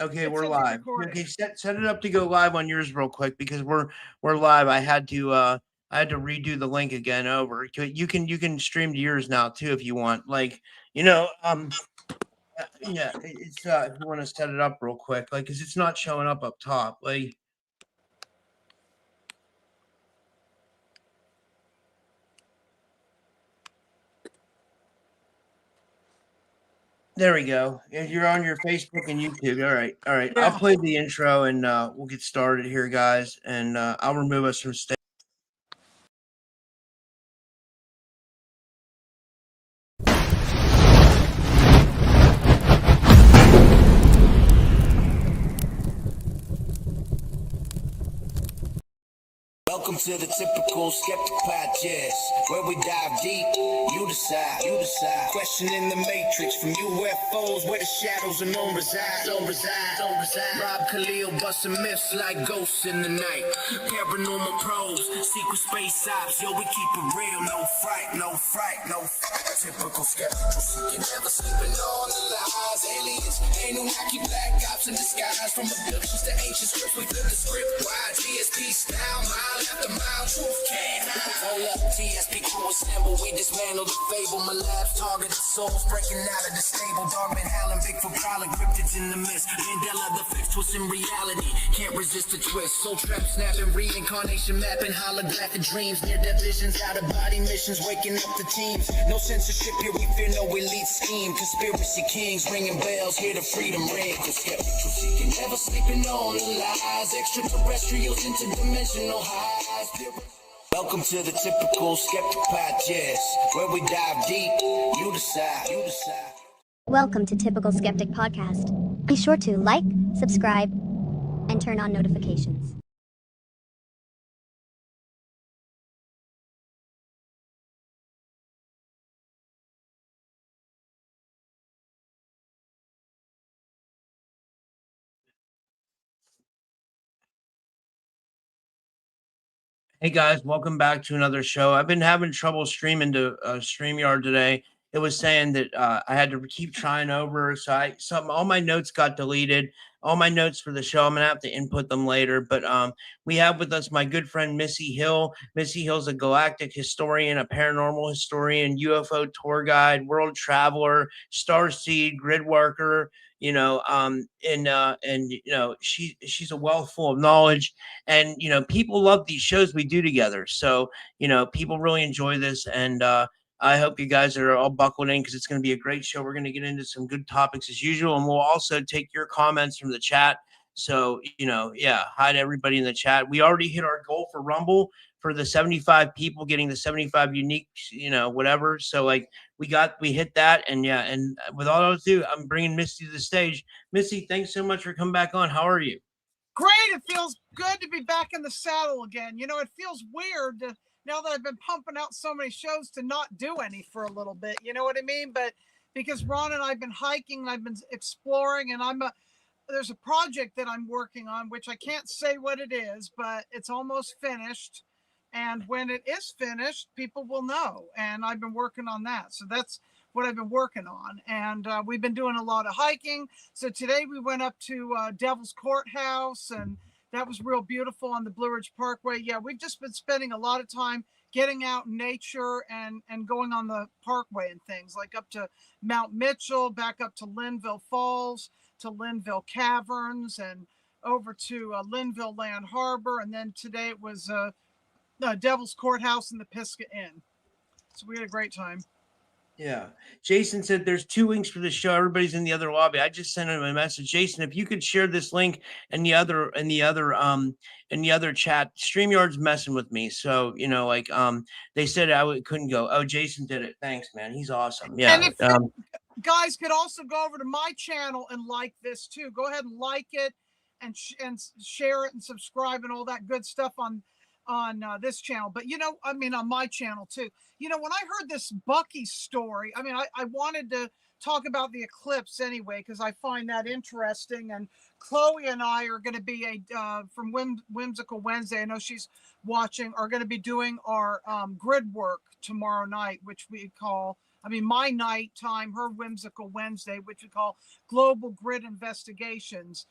Okay, It we're says you're live. recording. Okay, set it up to go live on yours real quick because we're live. I had to redo the link again over. You can stream to yours now too if you want. Like, yeah, it's if you want to set it up real quick, like, cause it's not showing up top. Like, there we go. If you're on your Facebook and YouTube, all right, all right. I'll Yeah. play the intro and we'll get started here, guys. And I'll remove us from stage. Welcome to the typical Skeptic podcast, where we dive deep, you decide, questioning the matrix, from UFOs, where the shadows of known reside, Rob KALIL busting myths like ghosts in the night, paranormal pros, secret space ops, yo, we keep it real, no fright, typical skeptical seeking, never sleeping on the lies, aliens, Anunnaki, black ops in disguise, from abductions to ancient scripts, we flip the script, wide TSP style, mile after mile, truth can't hide. Hold up, TSP crew assemble, we dismantle the fable, my lab's targeted souls, breaking out of the stable, Dogman howling, Bigfoot prowling, cryptids in the mist, Mandela the fifth twist in reality, can't resist the twist, soul trap snapping, reincarnation mapping, holographic dreams, near-death visions, out-of-body missions, waking up the teams, no censorship here, we fear no elite scheme, conspiracy kings, ringing bells, hear the freedom ring, skeptical seeking, never sleeping on the lies, extraterrestrials, interdimensional highs. Welcome to the typical Skeptic podcast, where we dive deep, you decide. Welcome to Typical Skeptic Podcast. Be sure to like, subscribe, and turn on notifications. Hey guys, welcome back to another show. I've been having trouble streaming to StreamYard today. It was saying that I had to keep trying over, so all my notes got deleted. All my notes for the show, I'm gonna have to input them later. But we have with us my good friend Missy Hill. Missy Hill's a galactic historian, a paranormal historian, UFO tour guide, world traveler, starseed, gridworker. And she's a wealth full of knowledge, and people love these shows we do together, so people really enjoy this, and I hope you guys are all buckled in because it's going to be a great show. We're going to get into some good topics as usual, and we'll also take your comments from the chat. So yeah, hi to everybody in the chat. We already hit our goal for Rumble for the 75 people getting the 75 unique whatever. So like we hit that, and yeah, and with all those do, I'm bringing Misty to the stage. Missy, thanks so much for coming back on. How are you? Great. It feels good to be back in the saddle again. It feels weird now that I've been pumping out so many shows to not do any for a little bit. You know what I mean? But because Ron and I've been hiking and I've been exploring, and there's a project that I'm working on, which I can't say what it is, but it's almost finished. And when it is finished, people will know. And I've been working on that. So that's what I've been working on. And we've been doing a lot of hiking. So today we went up to Devil's Courthouse, and that was real beautiful on the Blue Ridge Parkway. Yeah, we've just been spending a lot of time getting out in nature and going on the parkway and things, like up to Mount Mitchell, back up to Linville Falls, to Linville Caverns, and over to Linville Land Harbor. And then today it was Devil's Courthouse and the Pisgah Inn. So we had a great time. Yeah. Jason said there's 2 links for the show. Everybody's in the other lobby. I just sent him a message. Jason, if you could share this link and the other chat. StreamYard's messing with me. So, they said couldn't go. Oh, Jason did it. Thanks, man. He's awesome. Yeah. And if guys could also go over to my channel and like this too. Go ahead and like it and share it and subscribe and all that good stuff on this channel. But on my channel too. When I heard this Buc-ee story, I wanted to talk about the eclipse anyway, because I find that interesting. And Chloe and I are going to be from Whimsical Wednesday, I know she's watching, are going to be doing our grid work tomorrow night, which we call I mean, my nighttime, her whimsical Wednesday, which we call Global Grid Investigations.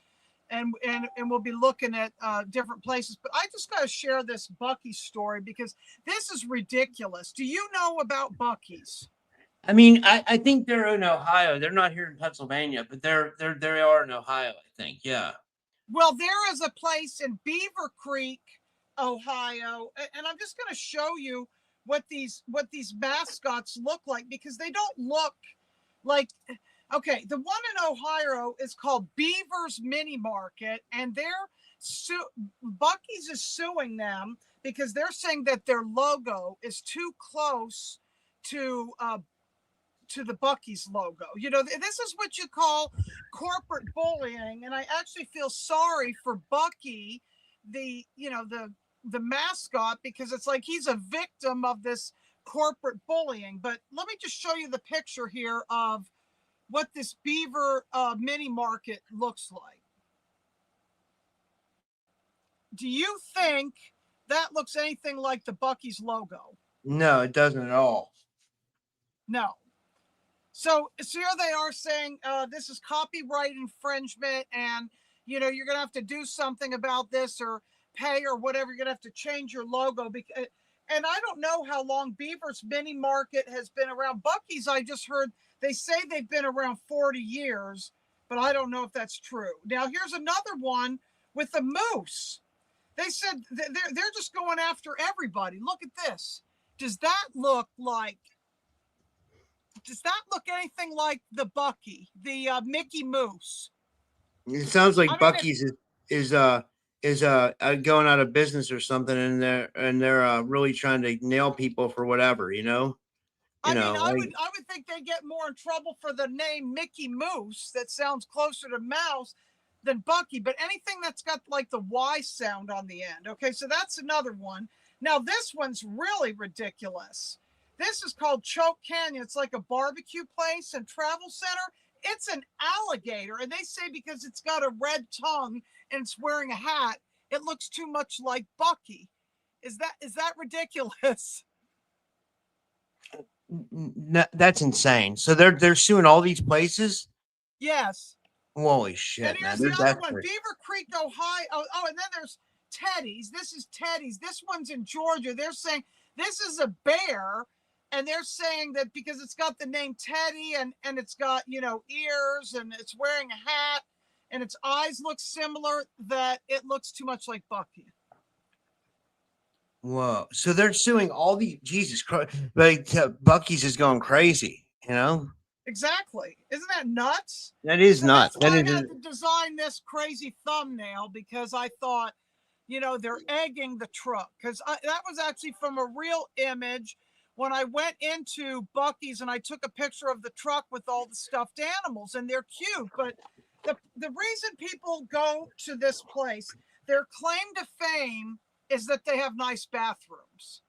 And we'll be looking at different places. But I just got to share this Buc-ee story because this is ridiculous. Do you know about Buc-ee's? I mean, I think they're in Ohio. They're not here in Pennsylvania, but they are in Ohio, I think. Yeah. Well, there is a place in Beaver Creek, Ohio, and I'm just going to show you what these mascots look like because they don't look like. Okay, the one in Ohio is called Beavers Mini Market, and Buc-ee's is suing them because they're saying that their logo is too close to the Buc-ee's logo. You know, this is what you call corporate bullying, and I actually feel sorry for Buc-ee, the mascot, because it's like he's a victim of this corporate bullying. But let me just show you the picture here of what this Beaver mini market looks like. Do you think that looks anything like the Buc-ee's logo? No, it doesn't at all. No. So here they are saying this is copyright infringement, and you're going to have to do something about this or pay or whatever. You're going to have to change your logo because. And I don't know how long Beaver's Mini Market has been around. Buc-ee's, I just heard they say they've been around 40 years, but I don't know if that's true. Now, here's another one with a moose. They said they're just going after everybody. Look at this. Does that look anything like the Buc-ee, the Mickey Moose? It sounds like I mean, Buc-ee's is going out of business or something, and they're really trying to nail people for whatever, I would think they get more in trouble for the name Mickey Moose. That sounds closer to mouse than Buc-ee, but anything that's got like the Y sound on the end. Okay, so that's another one. Now this one's really ridiculous. This is called Choke Canyon. It's like a barbecue place and travel center. It's an alligator, and they say because it's got a red tongue and it's wearing a hat, it looks too much like Buc-ee. Is that ridiculous? No, that's insane. So they're suing all these places. Yes. Holy shit, And here's man! the They're other one, desperate. Beaver Creek, Ohio. Oh, and then there's Teddy's. This is Teddy's. This one's in Georgia. They're saying this is a bear, and they're saying that because it's got the name Teddy and it's got, ears and it's wearing a hat and its eyes look similar, that it looks too much like Buc-ee. Whoa! So they're suing all these. Jesus Christ! Like Buc-ee's is going crazy. Exactly. Isn't that nuts? That is So nuts. that's why That I is. had to design this crazy thumbnail because I thought, they're egging the truck. Because that was actually from a real image when I went into Buc-ee's and I took a picture of the truck with all the stuffed animals, and they're cute. But the reason people go to this place, their claim to fame is that they have nice bathrooms.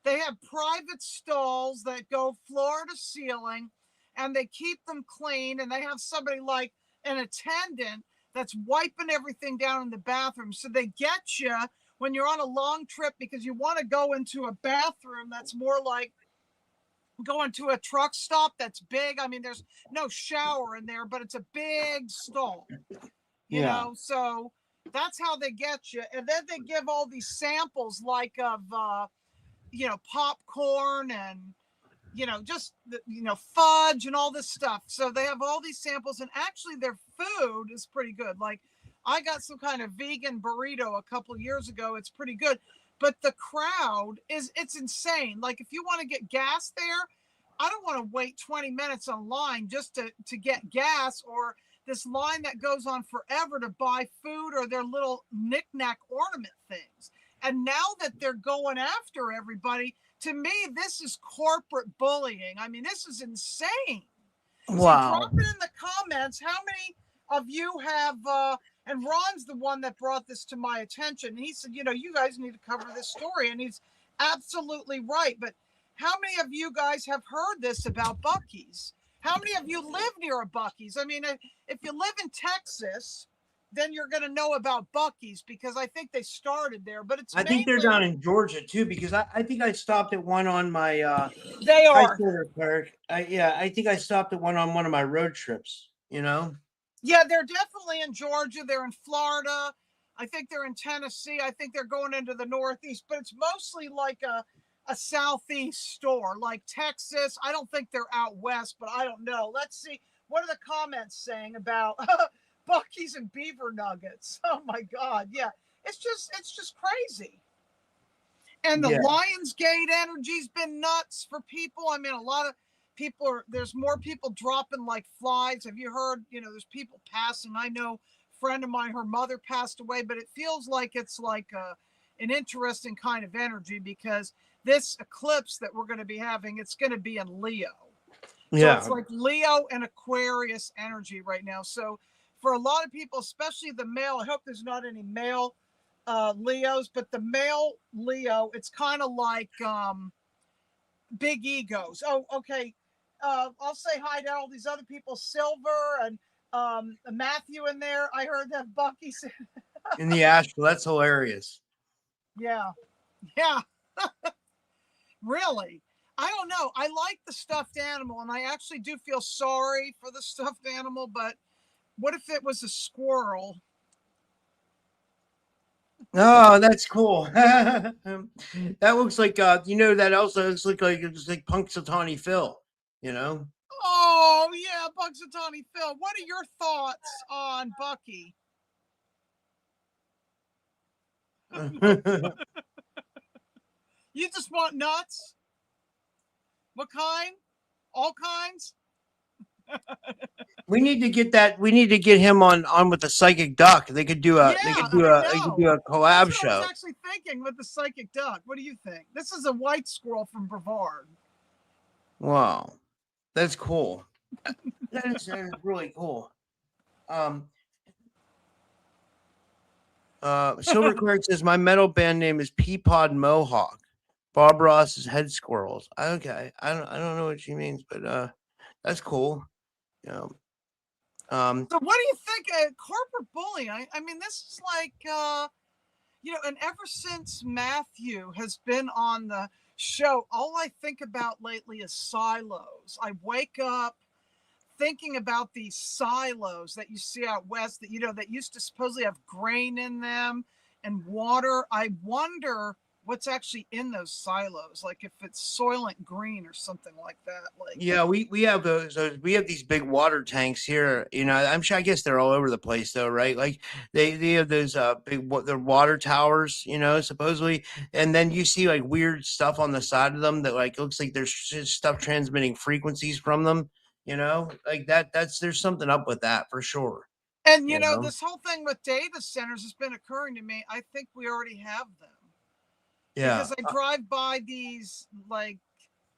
They have private stalls that go floor to ceiling, and they keep them clean, and they have somebody like an attendant that's wiping everything down in the bathroom. So they get you when you're on a long trip because you want to go into a bathroom that's more like going to a truck stop that's big. I mean, there's no shower in there, but it's a big stall, so that's how they get you. And then they give all these samples like of, popcorn and, just, fudge and all this stuff. So they have all these samples, and actually their food is pretty good. Like I got some kind of vegan burrito a couple of years ago. It's pretty good. But the crowd it's insane. Like if you want to get gas there, I don't want to wait 20 minutes online just to get gas, or this line that goes on forever to buy food or their little knick-knack ornament things. And now that they're going after everybody, to me, this is corporate bullying. I mean, this is insane. Wow. So drop it in the comments. How many of you have, and Ron's the one that brought this to my attention. He said, you guys need to cover this story. And he's absolutely right. But how many of you guys have heard this about Buc-ee's? How many of you live near a Buc-ee's? I mean, if you live in Texas, then you're going to know about Buc-ee's, because I think they started there, but it's I think they're down in Georgia too, because I think I stopped at one on my they hi are. Senator Clerk. I think I stopped at one on one of my road trips, you know. Yeah, they're definitely in Georgia. They're in Florida. I think they're in Tennessee. I think they're going into the Northeast, but it's mostly like a Southeast store, like Texas. I don't think they're out West, but I don't know. Let's see. What are the comments saying about Buc-ee's and beaver nuggets? Oh my God. Yeah. It's just crazy. And the Yeah. Lionsgate energy's been nuts for people. I mean, a lot of people there's more people dropping like flies. Have you heard, there's people passing. I know a friend of mine, her mother passed away, but it feels like it's like an interesting kind of energy, because this eclipse that we're going to be having, it's going to be in Leo. So it's like Leo and Aquarius energy right now. So for a lot of people, especially the male, I hope there's not any male Leos, but the male Leo, it's kind of like big egos. Oh, okay. I'll say hi to all these other people, Silver and Matthew in there. I heard that Buc-ee said In the astral. That's hilarious. yeah. Really. I don't know. I like the stuffed animal, and I actually do feel sorry for the stuffed animal, but what if it was a squirrel? Oh, that's cool. That looks like that also looks like it's like Punxsutawney Phil, Oh yeah, Punxsutawney Phil. What are your thoughts on Buc-ee? You just want nuts? What kind? All kinds? We need to get that. We need to get him on with the psychic duck. They could do a. Yeah, they could do a collab That's what I show. was actually thinking with the psychic duck. What do you think? This is a white squirrel from Brevard. Wow, that's cool. That is really cool. Silver Clerk says my metal band name is Peapod Mohawk. Bob Ross is Head Squirrels. Okay, I don't know what she means, but that's cool. So what do you think of corporate bullying? I mean, this is like, and ever since Matthew has been on the show, all I think about lately is silos. I wake up thinking about these silos that you see out west that, that used to supposedly have grain in them and water. I wonder what's actually in those silos, like if it's Soylent Green or something like that. Like, yeah, we have those we have these big water tanks here. I'm sure, I guess they're all over the place though, right? Like they have those big the water towers, supposedly, and then you see like weird stuff on the side of them that like looks like there's stuff transmitting frequencies from them, like there's something up with that for sure. And this whole thing with data centers has been occurring to me. I think we already have them. Yeah. Because I drive by these like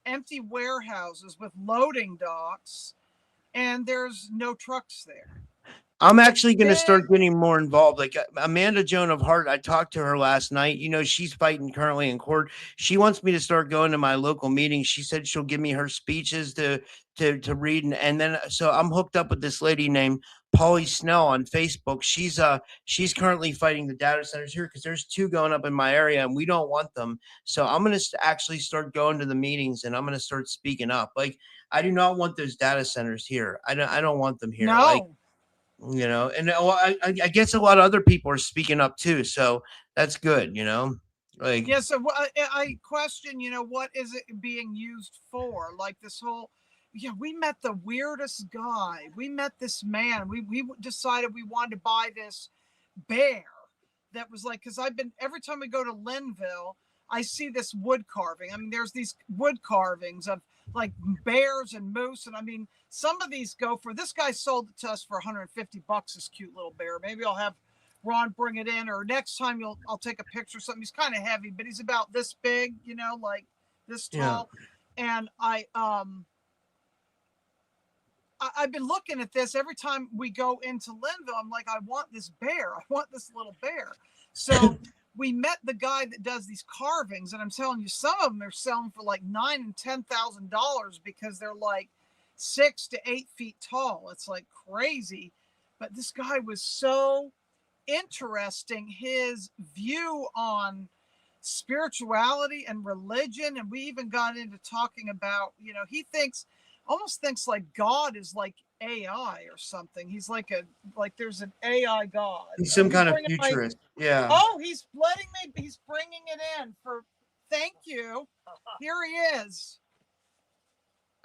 empty warehouses with loading docks, and there's no trucks there. I'm actually going to start getting more involved. Like Amanda Joan of Hart, I talked to her last night. She's fighting currently in court. She wants me to start going to my local meetings. She said she'll give me her speeches to read, and then so I'm hooked up with this lady named Polly Snell on Facebook. She's currently fighting the data centers here because there's 2 going up in my area, and we don't want them. So I'm going to actually start going to the meetings, and I'm going to start speaking up. Like I do not want those data centers here. I don't want them here. No. Like, and I guess a lot of other people are speaking up too, so that's good, like yeah. So I question, what is it being used for? Like this whole, we met the weirdest guy. We met this man. We decided we wanted to buy this bear that was like, because every time we go to Linville, I see this wood carving. I mean, there's these wood carvings of like bears and moose. And I mean, some of these go for, this guy sold it to us for $150, this cute little bear. Maybe I'll have Ron bring it in, or next time I'll take a picture or something. He's kind of heavy, but he's about this big, like this tall. Yeah. And I've been looking at this every time we go into Linville. I'm like, I want this bear. I want this little bear. So we met the guy that does these carvings, and I'm telling you, some of them are selling for like $9,000 and $10,000 because they're like 6 to 8 feet tall. It's like crazy. But this guy was so interesting, his view on spirituality and religion. And we even got into talking about, you know, he almost thinks like God is like AI or something. He's like there's an AI God. He's some kind of futurist. Yeah. Oh, he's bringing it in thank you. Here he is.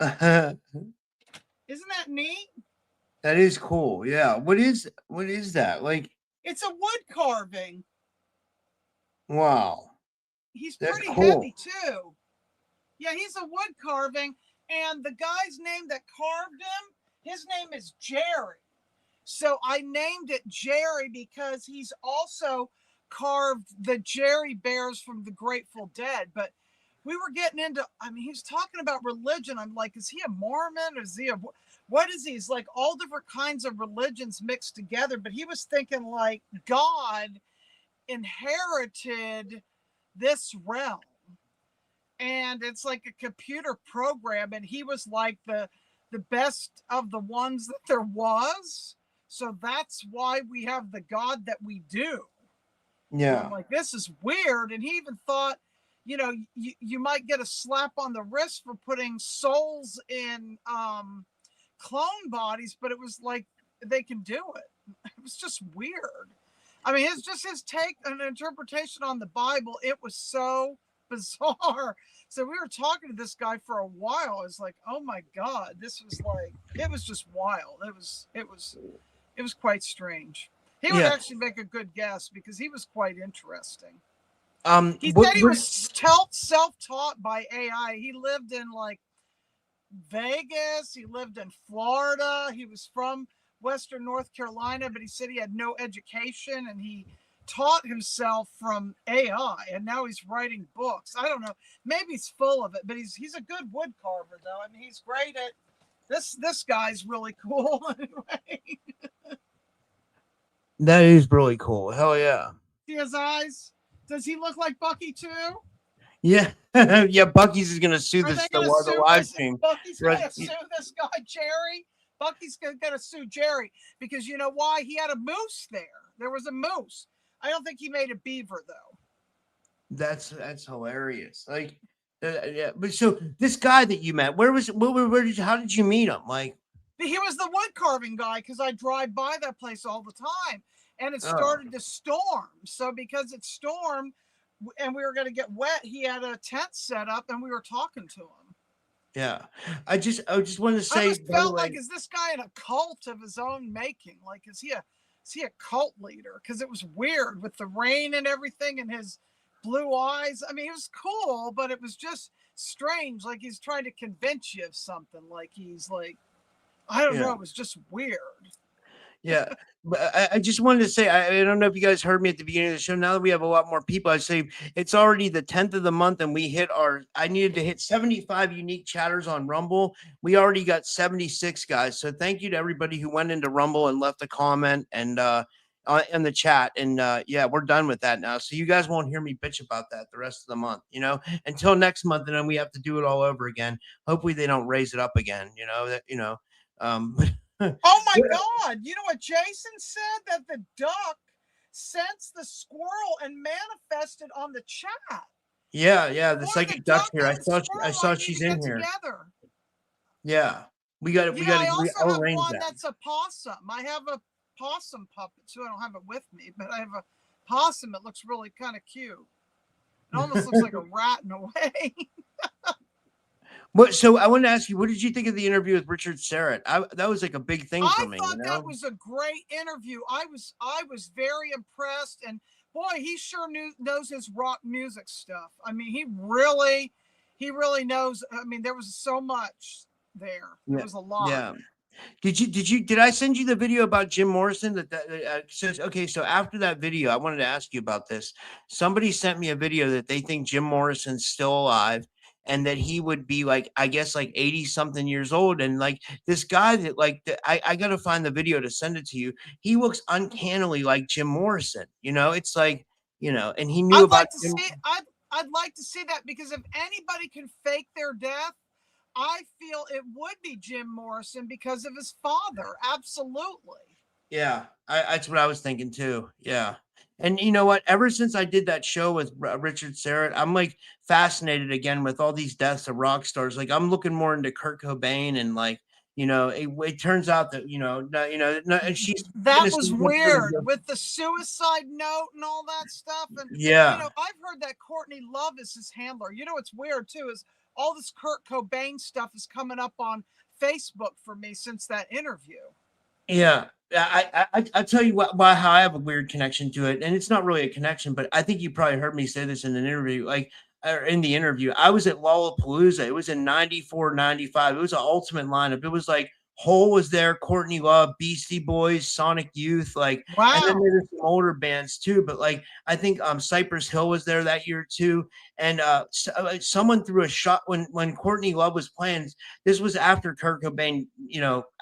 Isn't that neat? That is cool. Yeah. What is that? Like, it's a wood carving. Wow. He's That's pretty cool. heavy too. Yeah, he's a wood carving. And the guy's name that carved him, his name is Jerry. So I named it Jerry because he's also carved the Jerry bears from the Grateful Dead. But we were getting into, I mean, he's talking about religion. I'm like, is he a Mormon? Is he what is he? He's like all different kinds of religions mixed together. But he was thinking like God inherited this realm. And it's like a computer program. And he was like the best of the ones that there was. So that's why we have the God that we do. Yeah. And I'm like, this is weird. And he even thought, you know, you might get a slap on the wrist for putting souls in clone bodies, but it was like they can do it. It was just weird. I mean, it's just his take and interpretation on the Bible. It was so bizarre. So we were talking to this guy for a while. I was like, oh my God, this was like, it was just wild. It was quite strange. He would actually make a good guest because he was quite interesting. He said he was self-taught by AI. He lived in like Vegas. He lived in Florida. He was from Western North Carolina, but he said he had no education and he taught himself from AI, and now he's writing books. I don't know. Maybe he's full of it, but he's a good wood carver, though. I mean, he's great at this. This guy's really cool. Anyway. That is really cool. Hell yeah. See his eyes? Does he look like Buc-ee too? Yeah. Yeah, Buc-ee's is gonna sue the live stream. Buc-ee's gonna sue this guy, Jerry. Buc-ee's gonna sue Jerry because you know why? He had a moose there. There was a moose. I don't think he made a beaver though. That's hilarious. Like, yeah. But so this guy that you met, where how did you meet him? Like, he was the wood carving guy because I drive by that place all the time, and it started to storm. So because it stormed and we were going to get wet, he had a tent set up, and we were talking to him. Yeah, I just wanted to say, I just felt like, is this guy in a cult of his own making? Like, is he a cult leader? Because it was weird with the rain and everything, and his blue eyes. I mean, it was cool, but it was just strange. Like he's trying to convince you of something. Like he's like, I don't know. It was just weird. Yeah. But I just wanted to say, I don't know if you guys heard me at the beginning of the show. Now that we have a lot more people, I'd say it's already the 10th of the month, and I needed to hit 75 unique chatters on Rumble. We already got 76 guys. So thank you to everybody who went into Rumble and left a comment and in the chat. And yeah, we're done with that now. So you guys won't hear me bitch about that the rest of the month, until next month. And then we have to do it all over again. Hopefully they don't raise it up again, Oh my God. You know what Jason said? That the duck sensed the squirrel and manifested on the chat. Yeah. The psychic duck here. I saw she's in here. Together. Yeah. We got I also have one that's a possum. I have a possum puppet too. I don't have it with me, but I have a possum that looks really kind of cute. It almost looks like a rat in a way. So I wanted to ask you, what did you think of the interview with Richard Serrett? That was like a big thing for me. I thought that was a great interview. I was very impressed, and boy, he sure knows his rock music stuff. I mean, he really knows. I mean, there was so much there. There was a lot. Yeah. Did I send you the video about Jim Morrison that says, okay, so after that video, I wanted to ask you about this. Somebody sent me a video that they think Jim Morrison's still alive, and that he would be like, I guess like 80 something years old. And like this guy that I got to find the video to send it to you. He looks uncannily like Jim Morrison, it's like, and he knew about I'd like to see that, because if anybody can fake their death, I feel it would be Jim Morrison because of his father. Absolutely. Yeah. That's what I was thinking too. Yeah. And you know what? Ever since I did that show with Richard Serrett, I'm like fascinated again with all these deaths of rock stars. Like I'm looking more into Kurt Cobain and like, it turns out that, and she's That was innocent. weird with the suicide note and all that stuff. And, Yeah. I've heard that Courtney Love is his handler. What's weird too is all this Kurt Cobain stuff is coming up on Facebook for me since that interview. Yeah. I tell you why how I have a weird connection to it, and it's not really a connection, but I think you probably heard me say this in an interview, like or in the interview. I was at Lollapalooza. It was in 94, 95. It was an ultimate lineup. It was like Hole was there, Courtney Love, Beastie Boys, Sonic Youth, like, and then Wow. there were some older bands too. But like, I think Cypress Hill was there that year too. And someone threw a shot when Courtney Love was playing. This was after Kurt Cobain,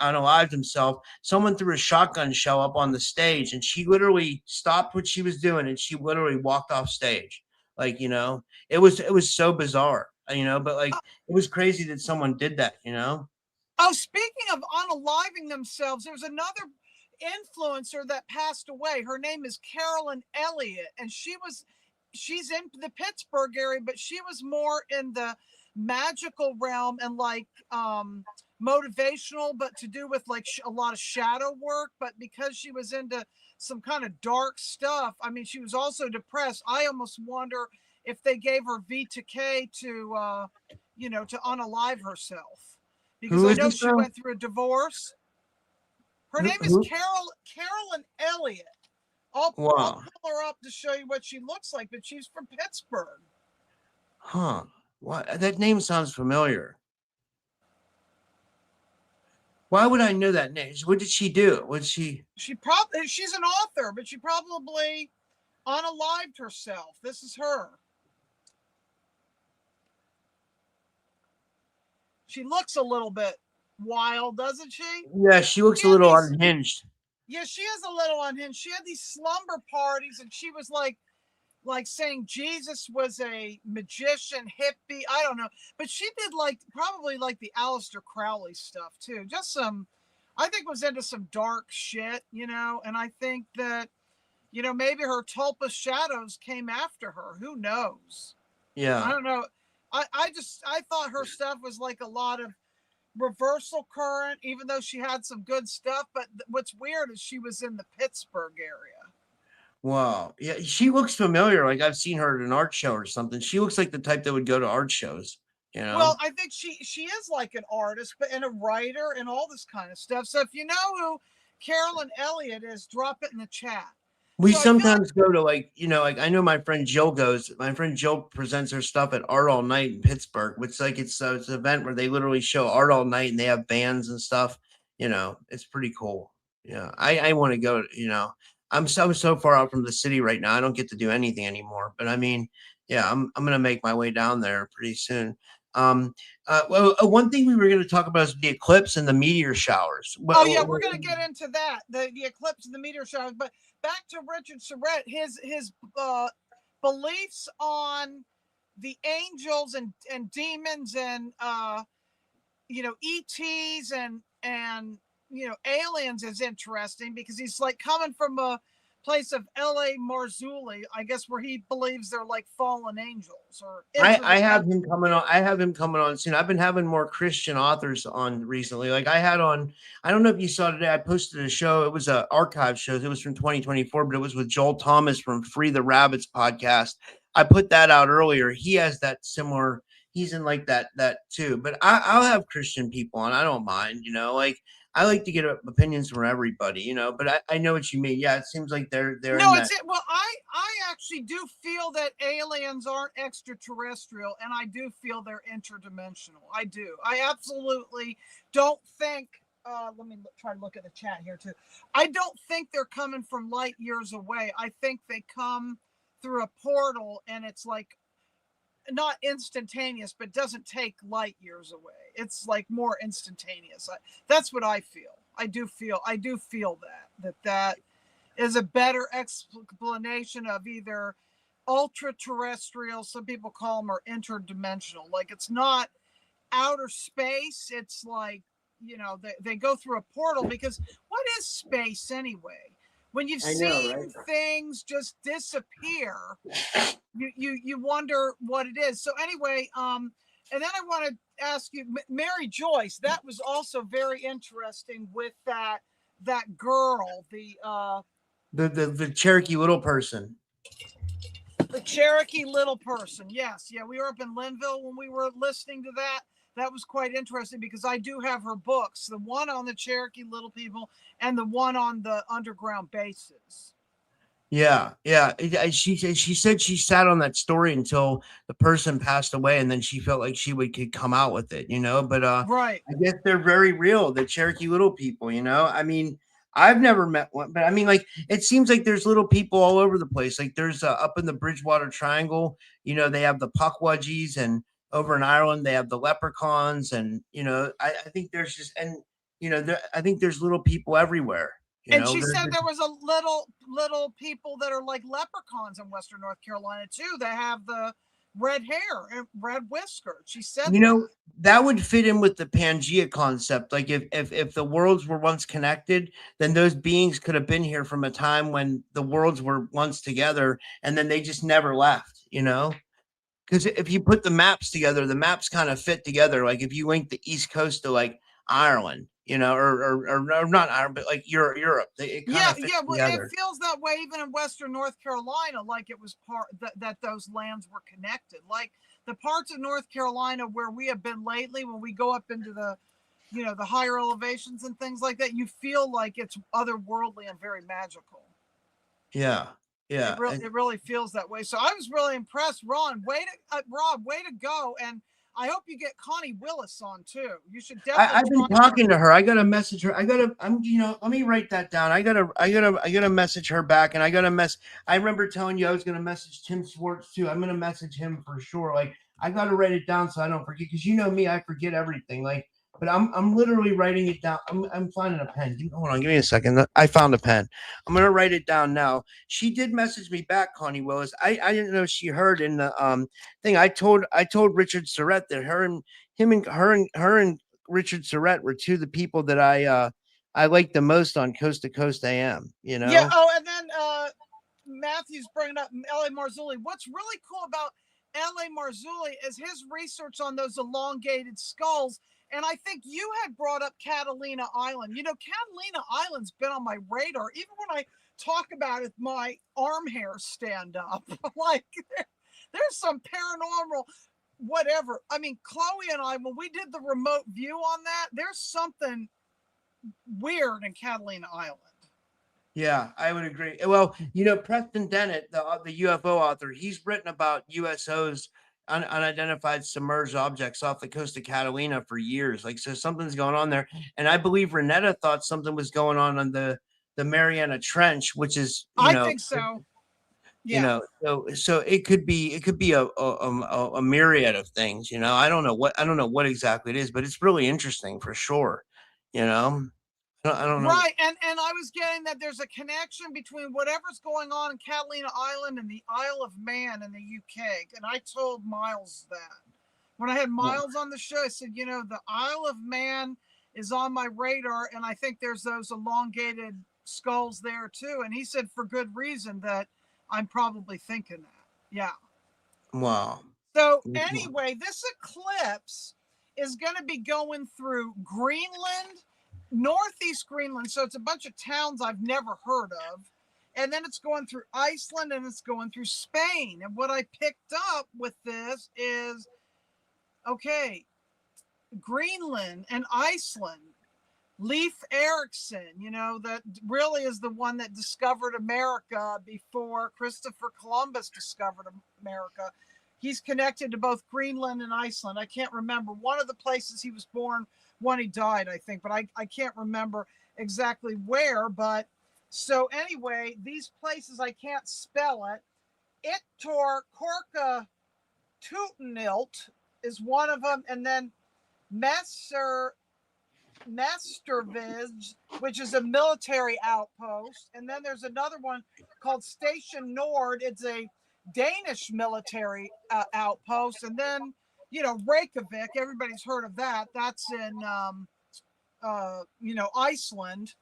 unalived himself. Someone threw a shotgun shell up on the stage, and she literally stopped what she was doing, and she literally walked off stage. Like, it was so bizarre, but like it was crazy that someone did that. Oh, speaking of unaliving themselves, there's another influencer that passed away. Her name is Carolyn Elliott, and she's in the Pittsburgh area, but she was more in the magical realm and like motivational, but to do with like a lot of shadow work. But because she was into some kind of dark stuff, I mean, she was also depressed. I almost wonder if they gave her V2K to to unalive herself, because Who I is know this she girl? went through a divorce. Her name is Who? Carolyn Elliott. I'll Wow. pull her up to show you what she looks like, but she's from Pittsburgh. Huh. What? That name sounds familiar. Why would I know that name? What did she do? She's an author, but she probably unalived herself. This is her. She looks a little bit wild, doesn't she? Yeah, she looks a little unhinged. Yeah, she is a little unhinged. She had these slumber parties, and she was like saying Jesus was a magician, hippie. I don't know, but she did probably like the Aleister Crowley stuff too. Just I think was into some dark shit, and I think that, maybe her tulpa shadows came after her. Who knows? Yeah. I don't know. I thought her stuff was like a lot of reversal current, even though she had some good stuff. But what's weird is she was in the Pittsburgh area. Wow. Yeah, she looks familiar. Like I've seen her at an art show or something. She looks like the type that would go to art shows. Well, I think she is like an artist, but and a writer and all this kind of stuff. So if you know who Carolyn Elliott is, drop it in the chat. We So sometimes go to like I know my friend Jill goes. My friend Jill presents her stuff at Art All Night in Pittsburgh, which like it's an event where they literally show art all night and they have bands and stuff. It's pretty cool. Yeah, I want to go. I'm so far out from the city right now. I don't get to do anything anymore. But I mean, yeah, I'm gonna make my way down there pretty soon. One thing we were going to talk about is the eclipse and the meteor showers. Oh yeah, we're going to get into that, the eclipse and the meteor showers. But back to Richard Serrett, his beliefs on the angels and demons and ETs and aliens is interesting, because he's like coming from a place of L.A. Marzulli, I guess, where he believes they're like fallen angels. Or I have him coming on. I have him coming on soon. I've been having more Christian authors on recently. Like I had on, I don't know if you saw today, I posted a show. It was an archive show. It was from 2024, but it was with Joel Thomas from Free the Rabbits podcast. I put that out earlier. He has that similar, he's in like that too. But I'll have Christian people on. I don't mind, like I like to get opinions from everybody, but I know what you mean. Yeah, it seems like they're no, it's it. Well, I actually do feel that aliens aren't extraterrestrial, and I do feel they're interdimensional. I do. I absolutely don't think. Let me try to look at the chat here too. I don't think they're coming from light years away. I think they come through a portal, and it's like not instantaneous, but doesn't take light years away. It's like more instantaneous. That's what I feel. I do feel that is a better explanation of either ultra terrestrial, some people call them, or interdimensional. Like it's not outer space. It's like, they go through a portal, because what is space anyway? When you've I know, seen right? things just disappear, you wonder what it is. So anyway, and then I want to ask you, Mary Joyce. That was also very interesting with that girl, The Cherokee little person. the Cherokee little person. Yes, yeah, we were up in Linville when we were listening to that. That was quite interesting because I do have her books, the one on the Cherokee little people and the one on the underground bases. Yeah, yeah. She said she sat on that story until the person passed away, and then she felt like she could come out with it, you know. But Right. I guess they're very real, the Cherokee little people, you know. I mean, I've never met one, but I mean, like, it seems like there's little people all over the place. Like, there's up in the Bridgewater Triangle, you know, they have the Puckwudgies, and over in Ireland they have the leprechauns, and you know, I think there's just, and you know, I think there's little people everywhere. You And know, she said there was a little people that are like leprechauns in Western North Carolina too. That have the red hair and red whiskers. She said you know, that would fit in with the Pangea concept. Like if the worlds were once connected, then those beings could have been here from a time when the worlds were once together, and then they just never left, you know? Because if you put the maps together, the maps kind of fit together. Like if you link the East Coast to like Ireland, you know, or not Ireland, but like Europe, it kind of fits yeah. Well, it together. feels that way even in Western North Carolina, like it was part that those lands were connected. Like the parts of North Carolina where we have been lately, when we go up into the the higher elevations and things like that, you feel like it's otherworldly and very magical. Yeah. Yeah. It really feels that way. So I was really impressed. Rob, way to go. And I hope you get Connie Willis on too. You should definitely. I've been talking to her. I gotta message her. Let me write that down. I gotta message her back, and I remember telling you I was gonna message Tim Swartz too. I'm gonna message him for sure. Like, I gotta write it down so I don't forget, because you know me, I forget everything. Like, but I'm literally writing it down. I'm finding a pen. Hold on, give me a second. I found a pen. I'm gonna write it down now. She did message me back, Connie Willis. I didn't know she heard in the thing. I told Richard Surrett that her and Richard Surrett were two of the people that I like the most on Coast to Coast AM, you know? Yeah. Oh, and then Matthew's bringing up L.A. Marzulli. What's really cool about L.A. Marzulli is his research on those elongated skulls. And I think you had brought up Catalina Island. You know, Catalina Island's been on my radar. Even when I talk about it, my arm hairs stand up. Like, there's some paranormal whatever. I mean, Chloe and I, when we did the remote view on that, there's something weird in Catalina Island. Yeah, I would agree. Well, you know, Preston Dennett, the UFO author, he's written about USOs, unidentified submerged objects off the coast of Catalina for years. Like, so something's going on there, and I believe Renetta thought something was going on the Mariana Trench, which is, I think so. Yeah. You know, so it could be a myriad of things. You know, I don't know what exactly it is, but it's really interesting for sure. You know. I don't know. Right, and I was getting that there's a connection between whatever's going on in Catalina Island and the Isle of Man in the UK. And I told Miles that when I had Miles on the show, I said, you know, the Isle of Man is on my radar, and I think there's those elongated skulls there too. And he said, for good reason, that I'm probably thinking that. Yeah. Wow. So anyway, this eclipse is going to be going through Greenland, northeast Greenland. So it's a bunch of towns I've never heard of. And then it's going through Iceland and it's going through Spain. And what I picked up with this is, okay, Greenland and Iceland, Leif Erikson, you know, that really is the one that discovered America before Christopher Columbus discovered America. He's connected to both Greenland and Iceland. I can't remember. One of the places he was born, one he died, I think, but I can't remember exactly where. But so anyway, these places, I can't spell it. Ittor Korka Tutenilt is one of them. And then Mestervig, which is a military outpost. And then there's another one called Station Nord. It's a Danish military outpost. And then, you know, Reykjavik, everybody's heard of that. That's in, you know, Iceland.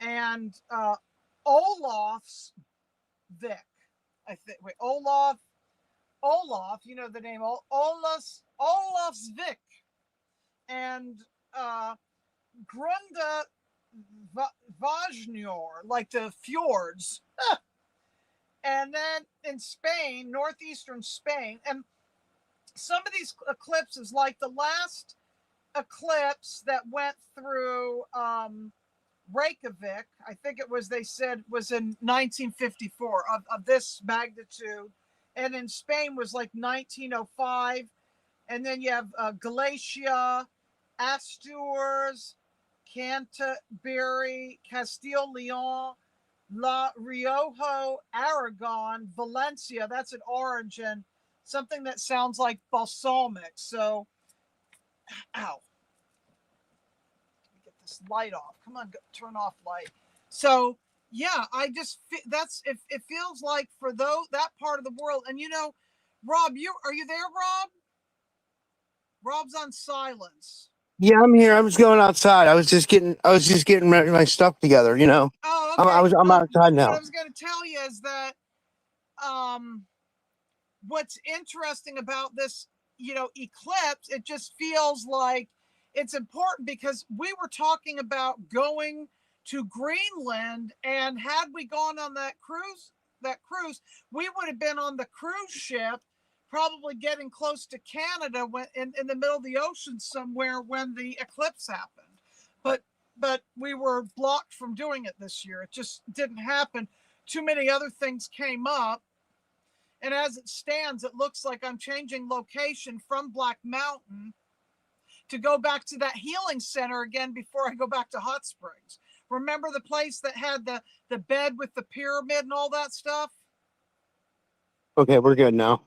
And Ola Vic. I think. Wait, Olaf. You know the name. Olaf's Vic. And Grunda Vajnor, like the fjords. And then in Spain, northeastern Spain, and some of these eclipses, like the last eclipse that went through Reykjavik, I think it was, they said, was in 1954 of this magnitude. And in Spain was like 1905. And then you have Galicia, Asturias, Canterbury, Castile, Leon, La Rioja, Aragon, Valencia. That's an orange, and something that sounds like balsamic. So, ow. Let me get this light off. Come on, turn off light. So, yeah, I just, that's, it feels like for that part of the world. And you know, Rob, are you there, Rob? Rob's on silence. Yeah, I'm here. I was going outside. I was just getting my stuff together, you know. Oh, okay. I'm outside now. What I was going to tell you is that what's interesting about this, you know, eclipse, it just feels like it's important because we were talking about going to Greenland, and had we gone on that cruise, we would have been on the cruise ship, probably getting close to Canada when in the middle of the ocean somewhere when the eclipse happened. But we were blocked from doing it this year. It just didn't happen. Too many other things came up. And as it stands, it looks like I'm changing location from Black Mountain to go back to that healing center again before I go back to Hot Springs. Remember the place that had the bed with the pyramid and all that stuff? Okay, we're good now.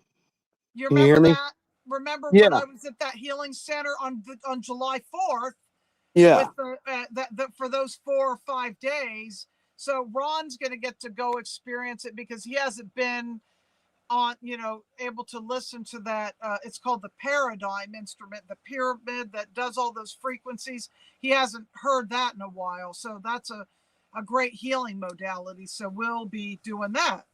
You Can you hear me? that? Remember Yeah. when I was at that healing center on July 4th? Yeah. With for those 4 or 5 days. So Ron's going to get to go experience it because he hasn't been on, you know, able to listen to that. It's called the paradigm instrument, the pyramid that does all those frequencies. He hasn't heard that in a while. So that's a great healing modality. So we'll be doing that.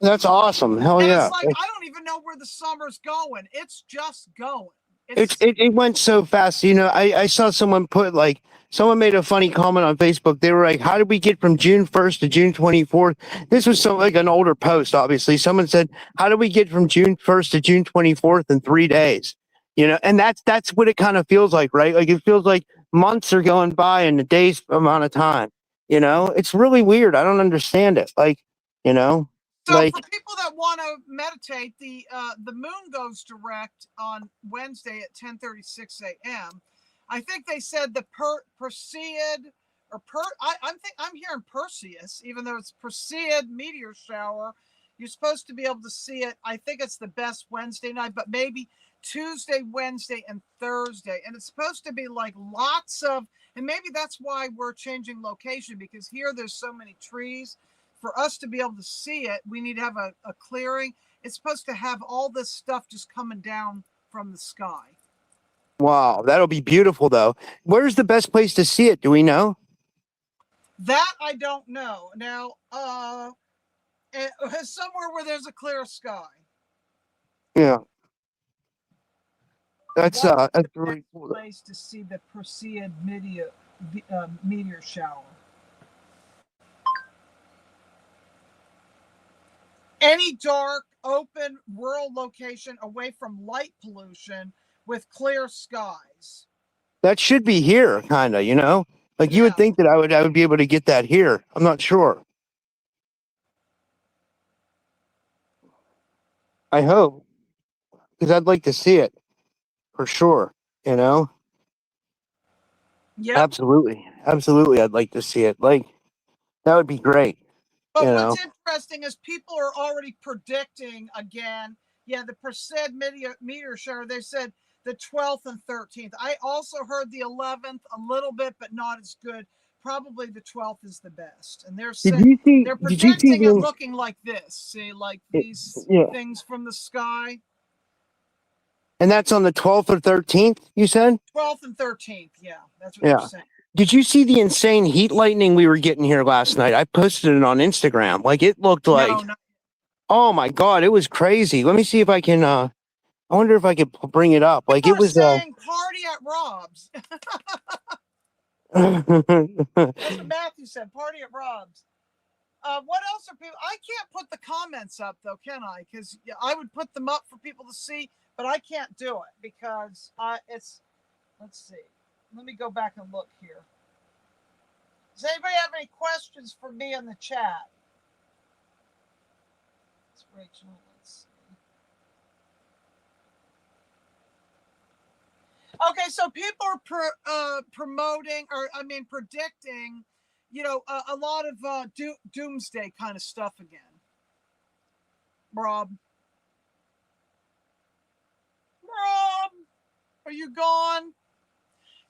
That's awesome. Hell And yeah. it's like, I don't even know where the summer's going. It's just going. It went so fast. You know, I saw someone someone made a funny comment on Facebook. They were like, how did we get from June 1st to June 24th? This was like an older post, obviously. Someone said, how did we get from June 1st to June 24th in 3 days? You know, and that's what it kind of feels like, right? Like it feels like months are going by in a day's amount of time. You know, it's really weird. I don't understand it. Like, you know. So like, for people that want to meditate, the moon goes direct on Wednesday at 10:36 a.m. I think they said the Perseid I'm hearing Perseus, even though it's Perseid meteor shower. You're supposed to be able to see it. I think it's the best Wednesday night, but maybe Tuesday, Wednesday, and Thursday. And it's supposed to be like lots of, and maybe that's why we're changing location, because here there's so many trees. For us to be able to see it, we need to have a clearing. It's supposed to have all this stuff just coming down from the sky. Wow, that'll be beautiful, though. Where's the best place to see it? Do we know? That I don't know. Now, somewhere where there's a clear sky. Yeah. That's really cool. Place to see the Perseid meteor shower. Any dark, open, rural location away from light pollution with clear skies. That should be here, kind of, you know? Like you would think that I would be able to get that here. I'm not sure. I hope. Because I'd like to see it. For sure. You know? Yeah. Absolutely. Absolutely. I'd like to see it. Like, that would be great. But what's interesting is people are already predicting again. Yeah, the Perseid meteor shower, they said the 12th and 13th. I also heard the 11th a little bit, but not as good. Probably the 12th is the best. And they're saying they're projecting it looking like this. See, like these things from the sky. And that's on the 12th or 13th, you said? 12th and 13th, yeah. That's what they're saying. Did you see the insane heat lightning we were getting here last night? I posted it on Instagram. Like it looked like, No, oh my God, it was crazy. Let me see if I can, I wonder if I could bring it up. Like it people are was, saying party at Rob's. That's what Matthew said. Party at Rob's. What else are people? I can't put the comments up though, can I? Because I would put them up for people to see, but I can't do it because it's. Let's see. Let me go back and look here. Does anybody have any questions for me in the chat? It's Rachel. Let's see. Okay, so people are promoting, or I mean, predicting, you know, a lot of doomsday kind of stuff again. Rob, are you gone?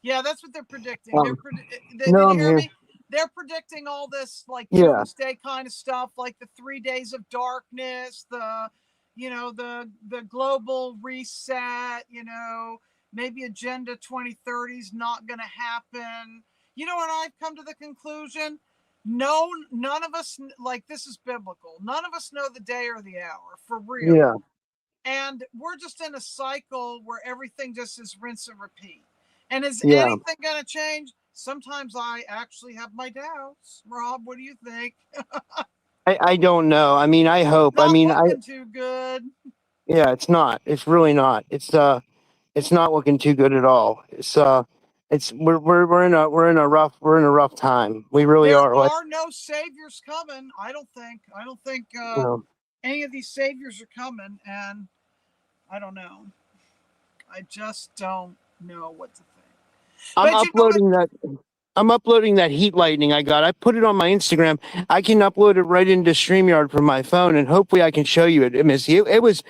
Yeah, that's what they're predicting. no, Did you I'm hear here. me? They're predicting all this like Yeah. doomsday kind of stuff, like the 3 days of darkness, the, you know, the global reset, you know, maybe Agenda 2030 is not going to happen. You know what I've come to the conclusion? No, none of us, like, this is biblical. None of us know the day or the hour, for real. Yeah. And we're just in a cycle where everything just is rinse and repeat. And is Yeah. anything going to change? Sometimes I actually have my doubts. Rob, what do you think? I don't know. I mean, I hope. Not I mean, looking too good. yeah, it's not. It's really not. It's not looking too good at all. We're in a rough time. We really There are. Like, are no saviors coming. I don't think you know, any of these saviors are coming, and I don't know. I just don't know what to think. I'm But you know what? uploading that. I'm uploading that heat lightning I got. I put it on my Instagram. I can upload it right into StreamYard from my phone, and hopefully I can show you it, Missy. It was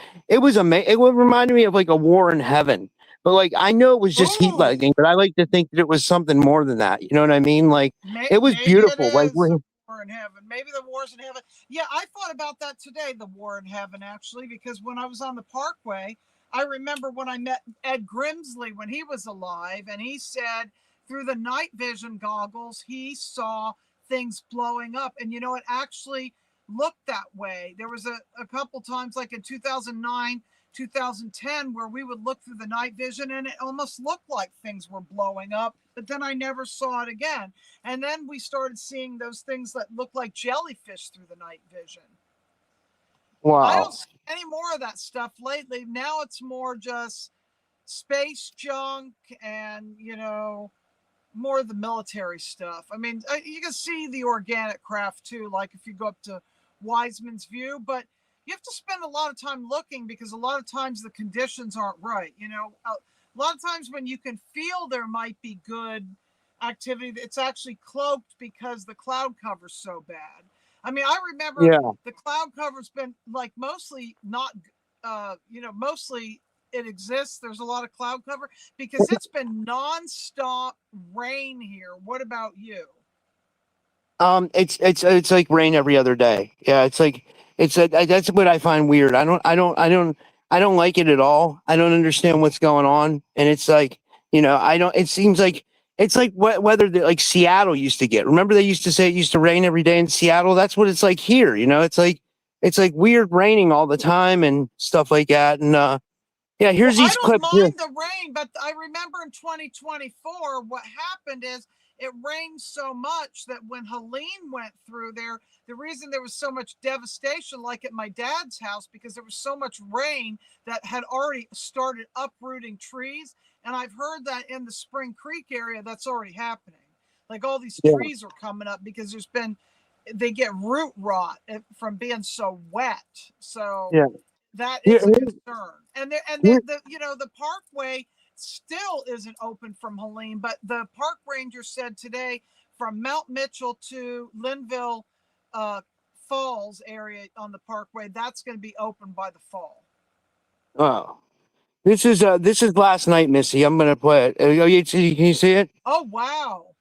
amazing. It reminded me of like a war in heaven. But like I know it was just heat Ooh, lightning, but I like to think that it was something more than that. You know what I mean? Like it was maybe it beautiful. Like is a war in heaven. Maybe the war's in heaven. Yeah, I thought about that today, the war in heaven, actually, because when I was on the Parkway, I remember when I met Ed Grimsley when he was alive, and he said through the night vision goggles, he saw things blowing up. And, you know, it actually looked that way. There was a couple times, like in 2009, 2010, where we would look through the night vision and it almost looked like things were blowing up, but then I never saw it again. And then we started seeing those things that look like jellyfish through the night vision. I wow. don't see any more of that stuff lately. Now it's more just space junk and, you know, more of the military stuff. I mean, you can see the organic craft too, like if you go up to Wiseman's View, but you have to spend a lot of time looking because a lot of times the conditions aren't right. You know, a lot of times when you can feel there might be good activity, it's actually cloaked because the cloud cover's so bad. I mean, I remember Yeah. the cloud cover's been like mostly not, you know, mostly it exists. There's a lot of cloud cover because it's been nonstop rain here. What about you? It's like rain every other day. Yeah, that's what I find weird. I don't like it at all. I don't understand what's going on, and it's like, you know, I don't. It seems like it's like weather that like Seattle used to get. Remember they used to say it used to rain every day in Seattle. That's what it's like here. You know, it's like weird raining all the time and stuff like that. And yeah, here's Well, I these don't clips here. mind the rain, but I remember in 2024, what happened is it rained so much that when Helene went through there, the reason there was so much devastation, like at my dad's house, because there was so much rain that had already started uprooting trees. And I've heard that in the Spring Creek area, that's already happening. Like all these Yeah. trees are coming up because they get root rot from being so wet. So Yeah. that Here, is a concern. And here, the you know, the parkway still isn't open from Helene, but the park ranger said today from Mount Mitchell to Linville Falls area on the parkway, that's going to be open by the fall. oh, this is last night, Missy. I'm gonna play it. Oh, can you see it? Oh wow.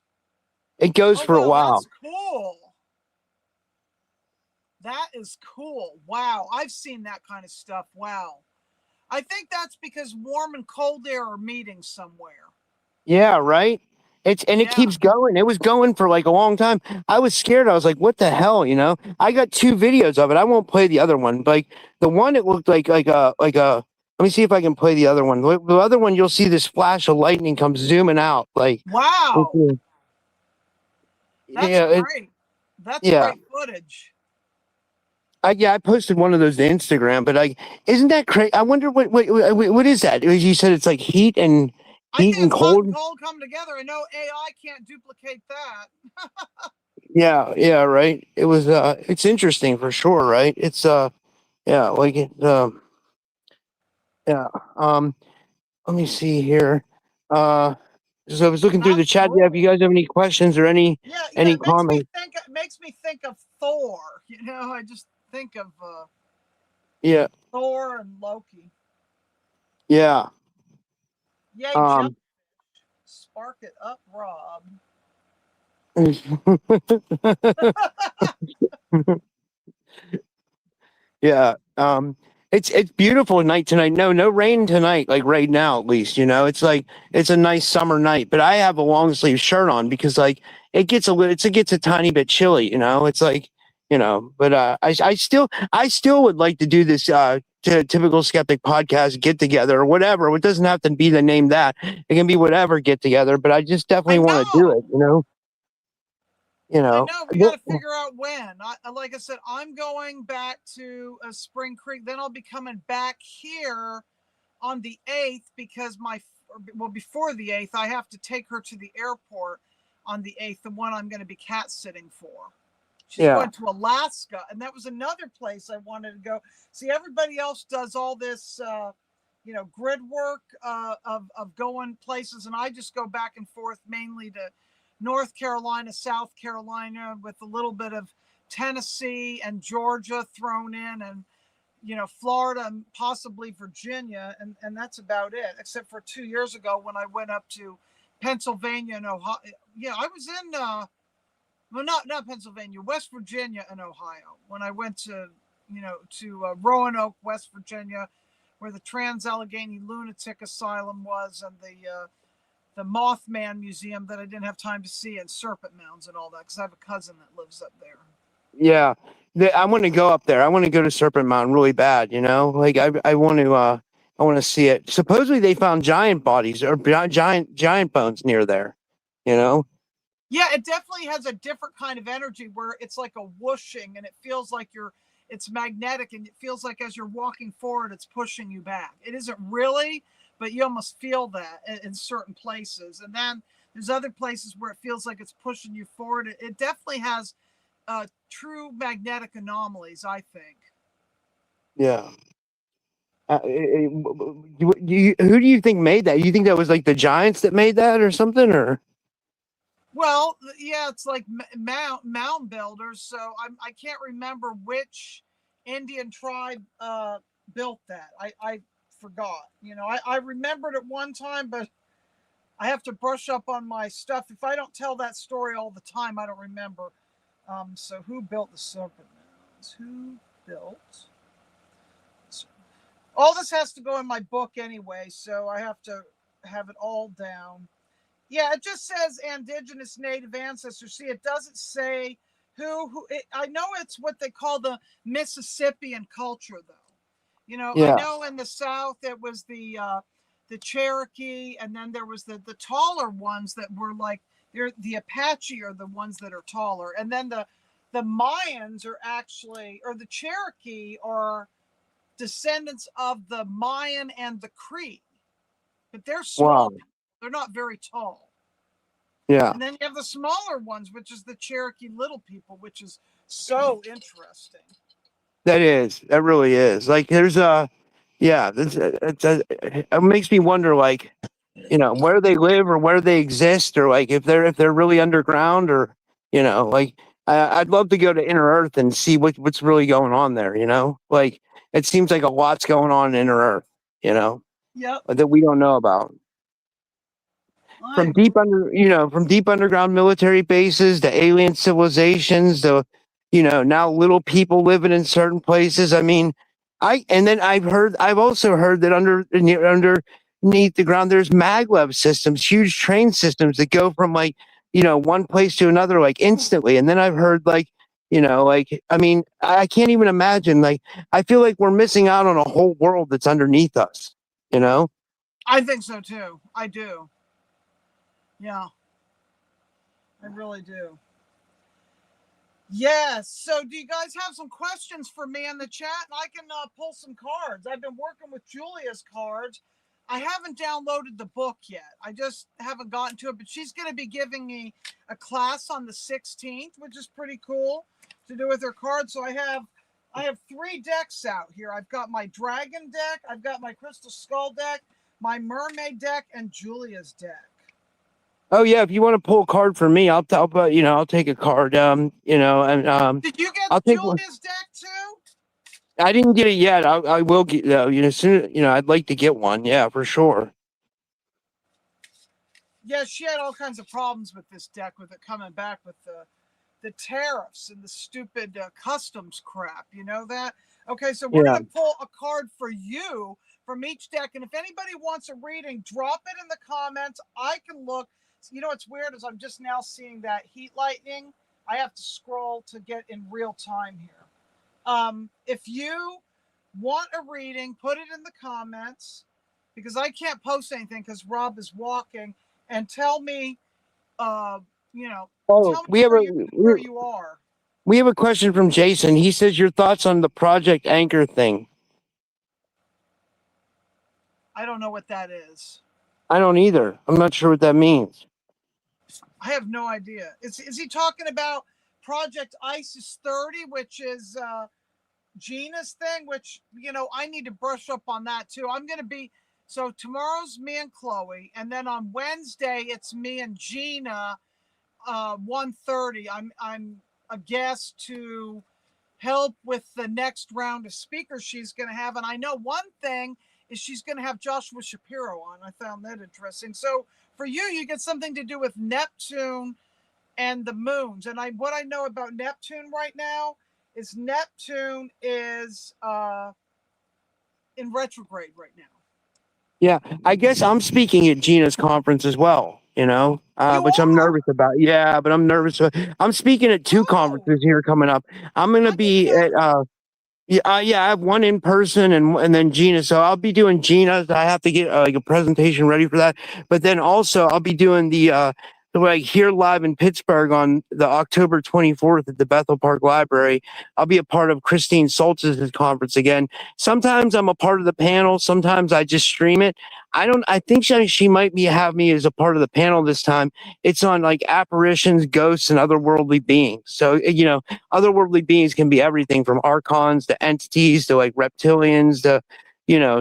It goes Oh for a wow, while. that's cool. That is cool. Wow, I've seen that kind of stuff. Wow. I think that's because warm and cold air are meeting somewhere. Yeah, right. It Yeah. keeps going. It was going for like a long time. I was scared. I was like, what the hell, you know? I got 2 videos of it. I won't play the other one. But like the one, it looked like a let me see if I can play the other one. The other one, you'll see this flash of lightning come zooming out. Like, Wow. That's yeah, great. That's yeah. great footage. I posted one of those to Instagram, but like, isn't that crazy? I wonder what is that? You said it's like heat and I think it's hot cold. and cold come together. I know AI can't duplicate that. Yeah, right. It was it's interesting for sure, right? It's yeah, like it yeah. Let me see here. So I was looking through the That's chat. Yeah, if cool. you guys have any questions or any Yeah, any it makes me comments. think. It makes me think of Thor. You know, I just think of Yeah, Thor and Loki. yeah. Yay, Um jump, spark it up, Rob. Yeah. It's beautiful night tonight. No rain tonight, like right now at least, you know. It's like it's a nice summer night, but I have a long sleeve shirt on because like it gets it gets a tiny bit chilly, you know. It's like, you know, but I still would like to do this typical skeptic podcast get together or whatever. It doesn't have to be the name that. It can be whatever get together, but I just I definitely want to do know. it, you know. You I know. know. We got to figure out when. Like I said, I'm going back to Spring Creek. Then I'll be coming back here on the 8th because before the 8th, I have to take her to the airport on the 8th, the one I'm going to be cat sitting for. She's going to Alaska, and that was another place I wanted to go. See, everybody else does all this, grid work of going places, and I just go back and forth mainly to North Carolina, South Carolina, with a little bit of Tennessee and Georgia thrown in, and Florida and possibly Virginia, and that's about it. Except for 2 years ago when I went up to Pennsylvania and Ohio. Yeah, I was in well, not Pennsylvania, West Virginia and Ohio when I went to Roanoke, West Virginia, where the Trans-Allegheny Lunatic Asylum was, and the Mothman Museum that I didn't have time to see, and Serpent Mounds and all that, because I have a cousin that lives up there. Yeah, I want to go up there. I want to go to Serpent Mountain really bad. You know, like I want to see it. Supposedly they found giant bodies or giant bones near there. You know. Yeah, it definitely has a different kind of energy where it's like a whooshing, and it feels like it's magnetic, and it feels like as you're walking forward, it's pushing you back. It isn't really, but you almost feel that in certain places. And then there's other places where it feels like it's pushing you forward. It definitely has true magnetic anomalies, I think. Yeah. Who do you think made that? You think that was like the giants that made that or something, or? Well, yeah, it's like mound builders. So I can't remember which Indian tribe built that. I forgot. I remembered it one time, but I have to brush up on my stuff. If I don't tell that story all the time, I don't remember. So who built the Serpent Mounds? Who built? All this has to go in my book anyway, so I have to have it all down. Yeah, it just says indigenous native ancestors. See, it doesn't say who I know it's what they call the Mississippian culture, though. Yeah. I know in the South it was the Cherokee, and then there was the taller ones that were like the Apache are the ones that are taller, and then the Mayans are actually, or the Cherokee are descendants of the Mayan and the Cree, but they're small. Wow. They're not very tall. Yeah. And then you have the smaller ones, which is the Cherokee Little People, which is so interesting. That really is. Like there's it makes me wonder, like, where they live or where they exist, or like if they're really underground, or like I'd love to go to Inner Earth and see what's really going on there. Like it seems like a lot's going on in Inner Earth. Yep. That we don't know about. From deep underground military bases to alien civilizations to now little people living in certain places. I mean, I've also heard that under underneath the ground. There's maglev systems, huge train systems that go from like, one place to another like instantly. And then I've heard like, like, I mean, I can't even imagine. Like, I feel like we're missing out on a whole world that's underneath us, you know? I think so too. I do. Yeah, I really do. Yes. So, do you guys have some questions for me in the chat? And I can pull some cards. I've been working with Julia's cards. I haven't downloaded the book yet. I just haven't gotten to it. But she's going to be giving me a class on the 16th, which is pretty cool to do with her cards. So I have 3 decks out here. I've got my dragon deck, I've got my crystal skull deck, my mermaid deck, and Julia's deck. Oh yeah, if you want to pull a card for me, I'll take a card. And Did you get I'll take one. Julia's deck too? I didn't get it yet. I will get. Soon. I'd like to get one. Yeah, for sure. Yeah, she had all kinds of problems with this deck, with it coming back with the tariffs and the stupid customs crap. You know that? Okay, so we're gonna pull a card for you from each deck, and if anybody wants a reading, drop it in the comments. I can look. You know what's weird is I'm just now seeing that heat lightning. I have to scroll to get in real time here. If you want a reading, put it in the comments, because I can't post anything because Rob is walking, and tell me, tell me where you are. We have a question from Jason. He says your thoughts on the Project Anchor thing. I don't know what that is. I don't either. I'm not sure what that means. I have no idea. Is he talking about Project ISIS 30, which is Gina's thing, which, I need to brush up on that too. So tomorrow's me and Chloe, and then on Wednesday it's me and Gina, 1:30. I'm a guest to help with the next round of speakers she's going to have, and I know one thing is she's going to have Joshua Shapiro on. I found that interesting. So for you get something to do with Neptune and the moons. And what I know about Neptune right now is Neptune is in retrograde right now. Yeah, I guess I'm speaking at Gina's conference as well, which I'm nervous about. Yeah, but I'm nervous. I'm speaking at 2 conferences here coming up. I'm going to be at I have one in person and then Gina. So I'll be doing Gina's. I have to get like a presentation ready for that. But then also I'll be doing the here live in Pittsburgh on the October 24th at the Bethel Park Library. I'll be a part of Christine Soltis' conference again. Sometimes I'm a part of the panel. Sometimes I just stream it. I think she might have me as a part of the panel this time. It's on like apparitions, ghosts, and otherworldly beings. So, otherworldly beings can be everything from archons to entities to like reptilians to,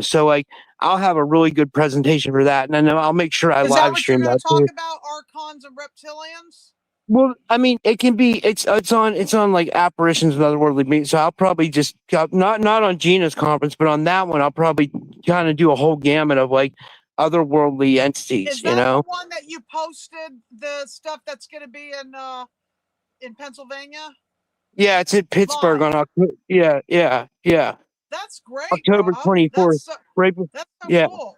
so like I'll have a really good presentation for that. And then I'll make sure I live stream that. Is that what you're going to talk about, archons and reptilians? Well, I mean, it can be. It's on like apparitions and otherworldly beings. So I'll probably just not on Gina's conference, but on that one, I'll probably kind of do a whole gamut of like otherworldly entities. Is that the one that you posted the stuff that's going to be in Pennsylvania? Yeah, it's in Pittsburgh on October. Yeah. That's great. October 24th. That's so cool.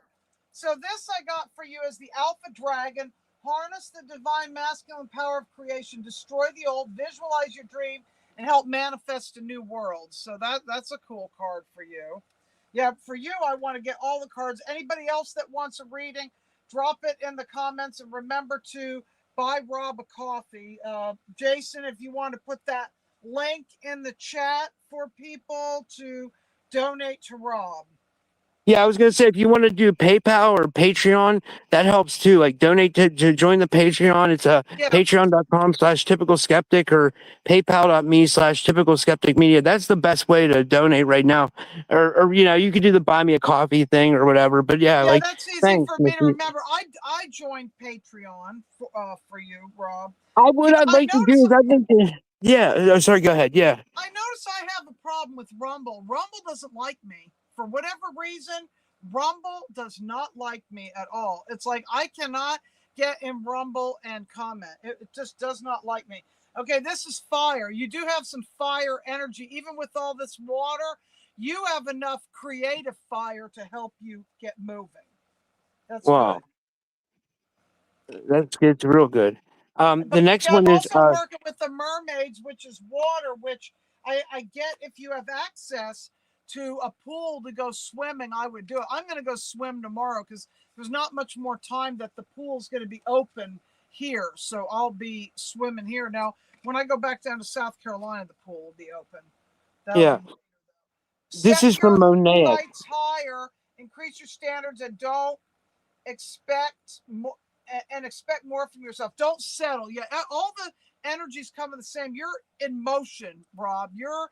So this I got for you is the Alpha Dragon. Harness the divine masculine power of creation, destroy the old, visualize your dream, and help manifest a new world. So that's a cool card for you. Yeah, for you, I want to get all the cards. Anybody else that wants a reading, drop it in the comments, and remember to buy Rob a coffee. Jason, if you want to put that link in the chat for people to donate to Rob. Yeah, I was going to say, if you want to do PayPal or Patreon, that helps too. Like donate to join the Patreon. It's patreon.com/typical skeptic or paypal.me/typical skeptic media. That's the best way to donate right now. Or you could do the buy me a coffee thing or whatever. But yeah, that's easy for me to remember. I joined Patreon for you, Rob. I'd like to do. Yeah. Sorry, go ahead. Yeah. I notice I have a problem with Rumble. Rumble doesn't like me. For whatever reason, Rumble does not like me at all. It's like I cannot get in Rumble and comment. It just does not like me. Okay, this is fire. You do have some fire energy. Even with all this water, you have enough creative fire to help you get moving. That's Wow, good. that's good. It's real good. The But next yeah, I'm one is also working with the mermaids, which is water, which I get if you have access to a pool to go swimming, I would do it. I'm going to go swim tomorrow because there's not much more time that the pool's going to be open here. So I'll be swimming here. Now, when I go back down to South Carolina, the pool will be open. That'll yeah. be This set is from your Mosaic. lights higher, increase your standards, and don't expect more and expect more from yourself. Don't settle. Yeah, all the energies coming the same. You're in motion, Rob. You're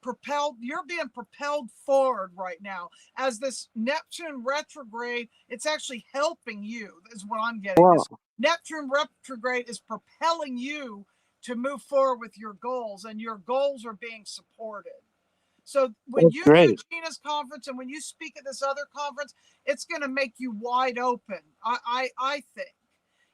propelled. You're being propelled forward right now. As this Neptune retrograde, it's actually helping you. Is what I'm getting. Wow, This Neptune retrograde is propelling you to move forward with your goals, and your goals are being supported. So when that's you do great. Gina's conference and when you speak at this other conference, it's going to make you wide open. I think,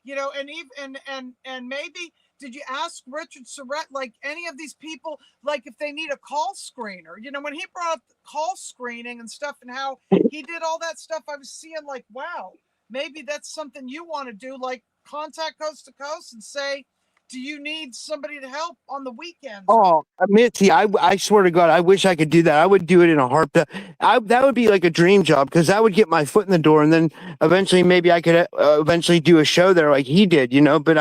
and even and maybe did you ask Richard Surrett, like any of these people, like if they need a call screener? When he brought up call screening and stuff and how he did all that stuff, I was seeing like, wow, maybe that's something you want to do, like contact Coast to Coast and say, do you need somebody to help on the weekends? Or Oh, Mitzi, I swear to God, I wish I could do that. I would do it in a heartbeat. That would be like a dream job because that would get my foot in the door, and then eventually maybe I could eventually do a show there like he did, But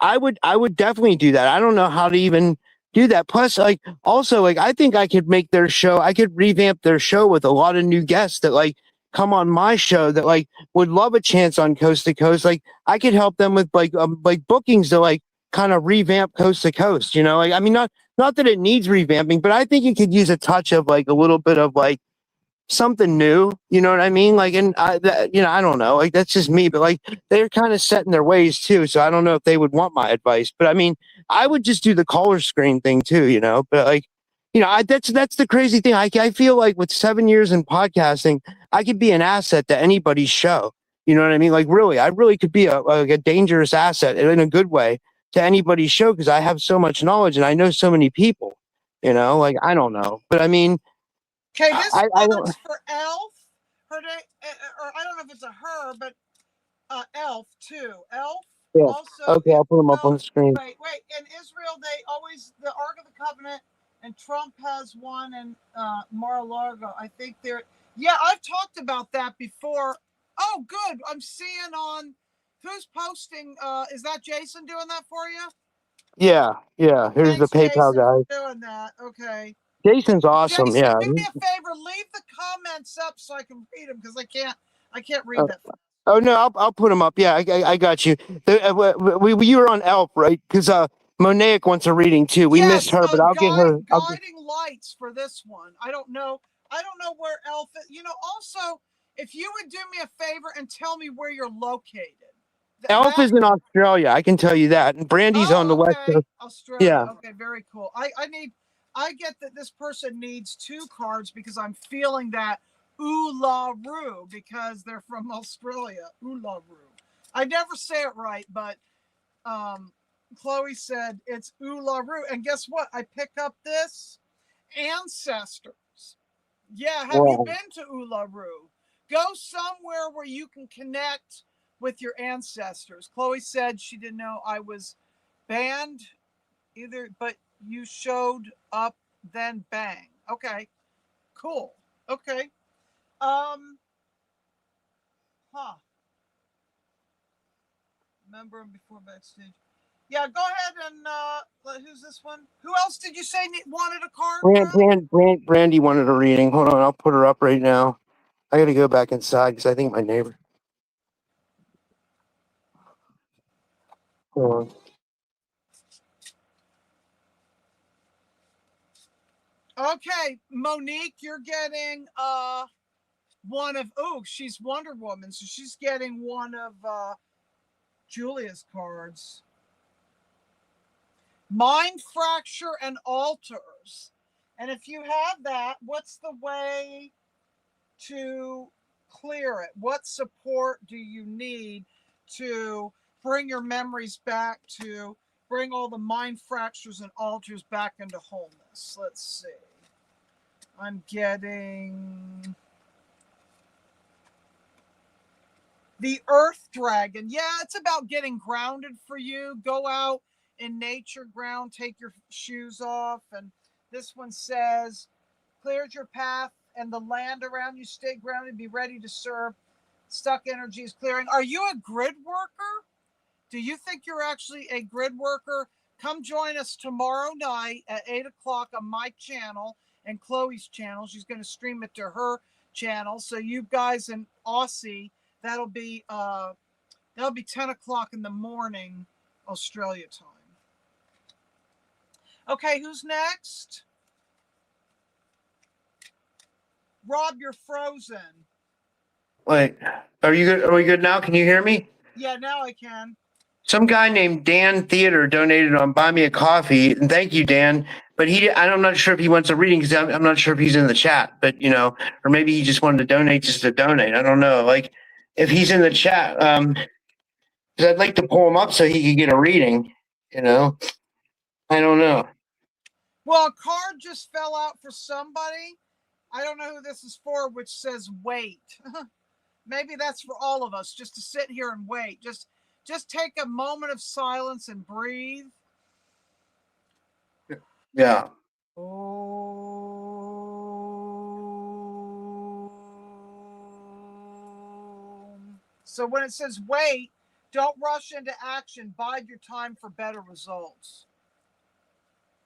I would definitely do that. I don't know how to even do that. Plus, like also like I think I could make their show. I could revamp their show with a lot of new guests that like come on my show that like would love a chance on Coast to Coast. Like I could help them with like bookings to like kind of revamp Coast to Coast. Like I mean not that it needs revamping, but I think it could use a touch of like a little bit of like something new. You know what I mean? Like, and I don't know. Like that's just me, but like they're kind of set in their ways too. So I don't know if they would want my advice. But I mean, I would just do the caller screen thing too. But like, that's the crazy thing. I feel like with 7 years in podcasting, I could be an asset to anybody's show. You know what I mean? Like really, I really could be a dangerous asset in a good way to anybody's show because I have so much knowledge and I know so many people. Like I don't know, but I mean, okay, this I don't. one's for Elf. Her name, or I don't know if it's a her, but Elf too. Elf Yeah. also. Okay, I'll put them up on Israel, the screen. wait. In Israel, they always the Ark of the Covenant, and Trump has one, and Mar-a-Lago. I think they're. Yeah, I've talked about that before. Oh, good. I'm seeing on who's posting. Is that Jason doing that for you? Yeah, yeah. Here's the Thanks, PayPal Jason, guy. for doing that. Okay. Jason's awesome. Jason, Yeah. do me a favor, leave the comments up so I can read them because I can't read Oh, that. oh, no, I'll put them up. Yeah, I got you. You were on Elf, right? Because Mosaic wants a reading too. We missed Yes, her, but I'll get her. guiding lights for this one. I don't know where Elf is. Also, if you would do me a favor and tell me where you're located. Elf is in Australia. I can tell you that. And Brandy's on the West Okay, Coast. Australia. Yeah. Okay, very cool. I get that this person needs 2 cards because I'm feeling that Uluru because they're from Australia. Uluru. I never say it right, but Chloe said it's Uluru. And guess what? I pick up this ancestors. Yeah, have you Wow. been to Uluru? Go somewhere where you can connect with your ancestors. Chloe said she didn't know I was banned either, but you showed up, then bang. Okay, cool. Okay. Huh. Remember him before backstage. Yeah, go ahead and who's this one? Who else did you say wanted a card from? Brandy wanted a reading. Hold on, I'll put her up right now. I got to go back inside because I think my neighbor. Hold on. Okay, Monique, you're getting one of she's Wonder Woman, so she's getting one of Julia's cards. Mind fracture and altars. And if you have that, what's the way to clear it? What support do you need to bring your memories back, to bring all the mind fractures and altars back into wholeness? Let's see. I'm getting The Earth Dragon. Yeah, it's about getting grounded for you. Go out in nature, ground, take your shoes off. And this one says, clears your path and the land around you. Stay grounded, be ready to serve. Stuck energy is clearing. Are you a grid worker? Do you think you're actually a grid worker? Come join us tomorrow night at 8 o'clock on my channel and Chloe's channel. She's going to stream it to her channel. So you guys in Aussie, that'll be 10 o'clock in the morning, Australia time. Okay, who's next? Rob, you're frozen. Wait, are you good? Are we good now? Can you hear me? Yeah, now I can. Some guy named Dan Theater donated on Buy Me a Coffee, and thank you, Dan. But I'm not sure if he wants a reading because I'm not sure if he's in the chat. But or maybe he just wanted to donate just to donate. I don't know. Like, if he's in the chat, because I'd like to pull him up so he could get a reading. I don't know. Well, a card just fell out for somebody. I don't know who this is for, which says wait. Maybe that's for all of us, just to sit here and wait. Just take a moment of silence and breathe. Yeah. So when it says wait, don't rush into action. Bide your time for better results.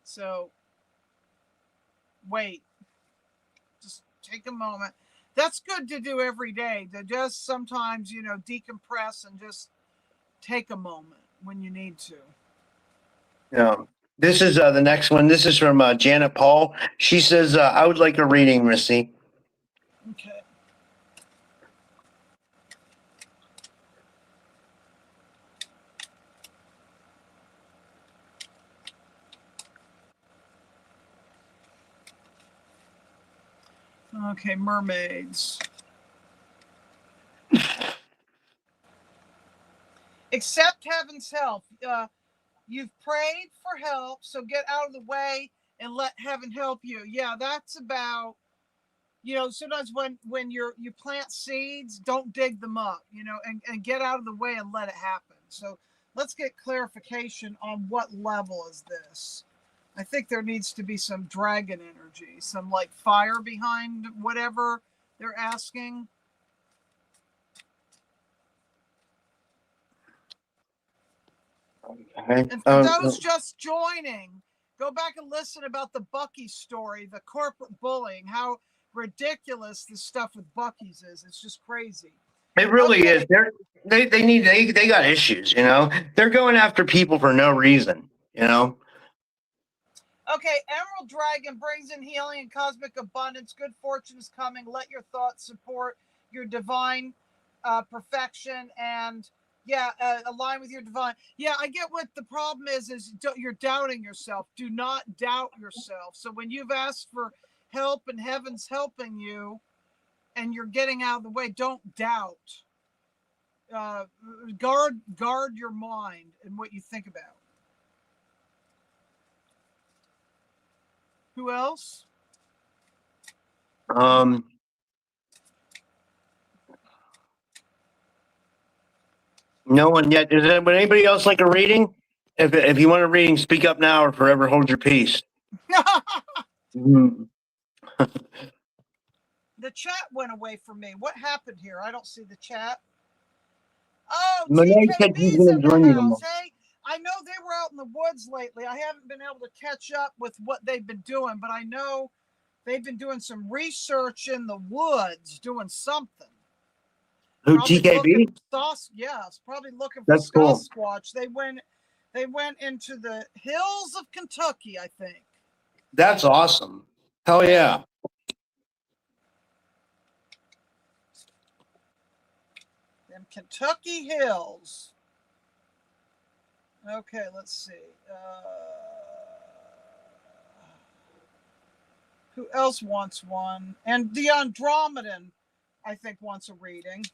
So wait. Just take a moment. That's good to do every day, to just sometimes, decompress and just take a moment when you need to. Yeah. This is the next one. This is from Janet Paul. She says, I would like a reading, Missy. Okay. Okay, mermaids. Accept heaven's help. You've prayed for help, so get out of the way and let heaven help you. Yeah, that's about, sometimes when you plant seeds, don't dig them up, and get out of the way and let it happen. So let's get clarification on what level is this. I think there needs to be some dragon energy, some like fire behind whatever they're asking. Okay. And for those just joining, go back and listen about the Buc-ee story, the corporate bullying, how ridiculous this stuff with Buc-ee's is. It's just crazy. It really is. They got issues, They're going after people for no reason, Okay, Emerald Dragon brings in healing and cosmic abundance. Good fortune is coming. Let your thoughts support your divine perfection and align with your divine. Yeah, I get what the problem is you're doubting yourself. Do not doubt yourself. So when you've asked for help and heaven's helping you and you're getting out of the way, don't doubt. Guard your mind and what you think about. Who else? No one yet. Would anybody else like a reading? If you want a reading, speak up now or forever hold your peace. The chat went away from me. What happened here? I don't see the chat. Oh, TKB's in the house. Hey, I know they were out in the woods lately. I haven't been able to catch up with what they've been doing, but I know they've been doing some research in the woods, doing something. Who, probably TKB? Yes, probably looking for That's cool. Sasquatch. They went into the hills of Kentucky, I think. That's awesome. Hell yeah. Them Kentucky hills. Okay, let's see. Who else wants one? And the Andromedan, I think, wants a reading.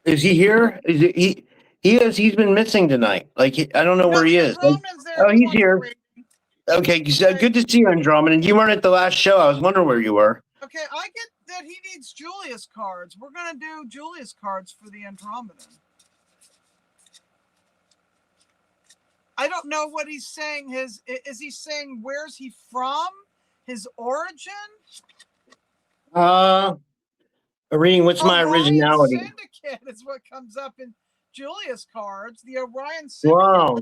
Is he here? He is. He's been missing tonight. Like I don't know where he is. There. He's here. Okay, good to see you, Andromeda. You weren't at the last show. I was wondering where you were. Okay, I get that he needs Julius cards. We're going to do Julius cards for the Andromedan. I don't know what he's saying. Is he saying where's he from? His origin? A reading. What's my Orion originality? Syndicate is what comes up in Julius cards. The Orion Syndicate. Wow.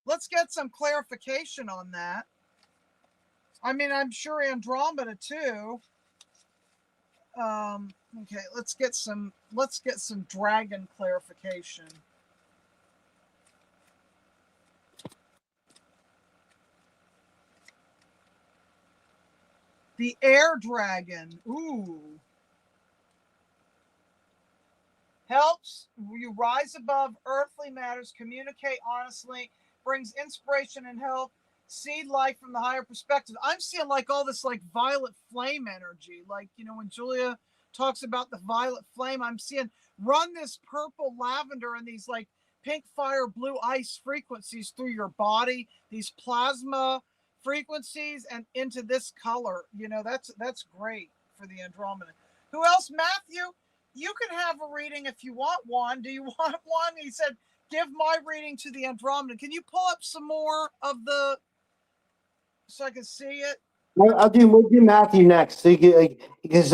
Let's get some clarification on that. I mean, I'm sure Andromeda too. Okay, let's get some dragon clarification. The air dragon. Ooh. Helps you rise above earthly matters, communicate honestly, brings inspiration and help, see life from the higher perspective. I'm seeing like all this like violet flame energy. Like, you know, when Julia talks about the violet flame, I'm seeing run this purple lavender and these like pink fire, blue ice frequencies through your body, these plasma frequencies and into this color. You know, that's great for the Andromeda. Who else? Matthew, you can have a reading if you want one. Do you want one? He said, give my reading to the Andromeda. Can you pull up some more of the, so I can see it? We'll do Matthew next. So because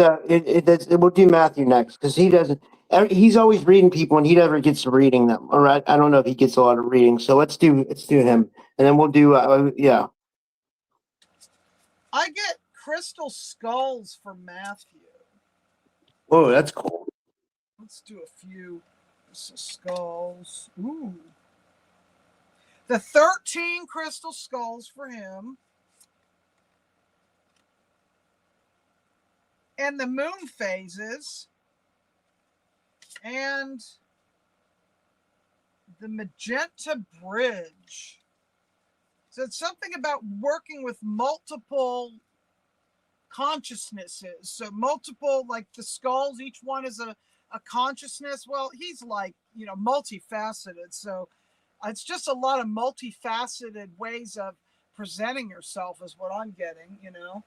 we'll do Matthew next because he doesn't. He's always reading people and he never gets to reading them. All right, I don't know if he gets a lot of reading. So let's do him, and then we'll do yeah. I get crystal skulls for Matthew. Whoa, that's cool. Let's do a few skulls. Ooh. The 13 crystal skulls for him. And the moon phases. And the magenta bridge. So it's something about working with multiple consciousnesses. So multiple, like the skulls, each one is a consciousness. Well, he's like, you know, multifaceted. So it's just a lot of multifaceted ways of presenting yourself is what I'm getting, you know.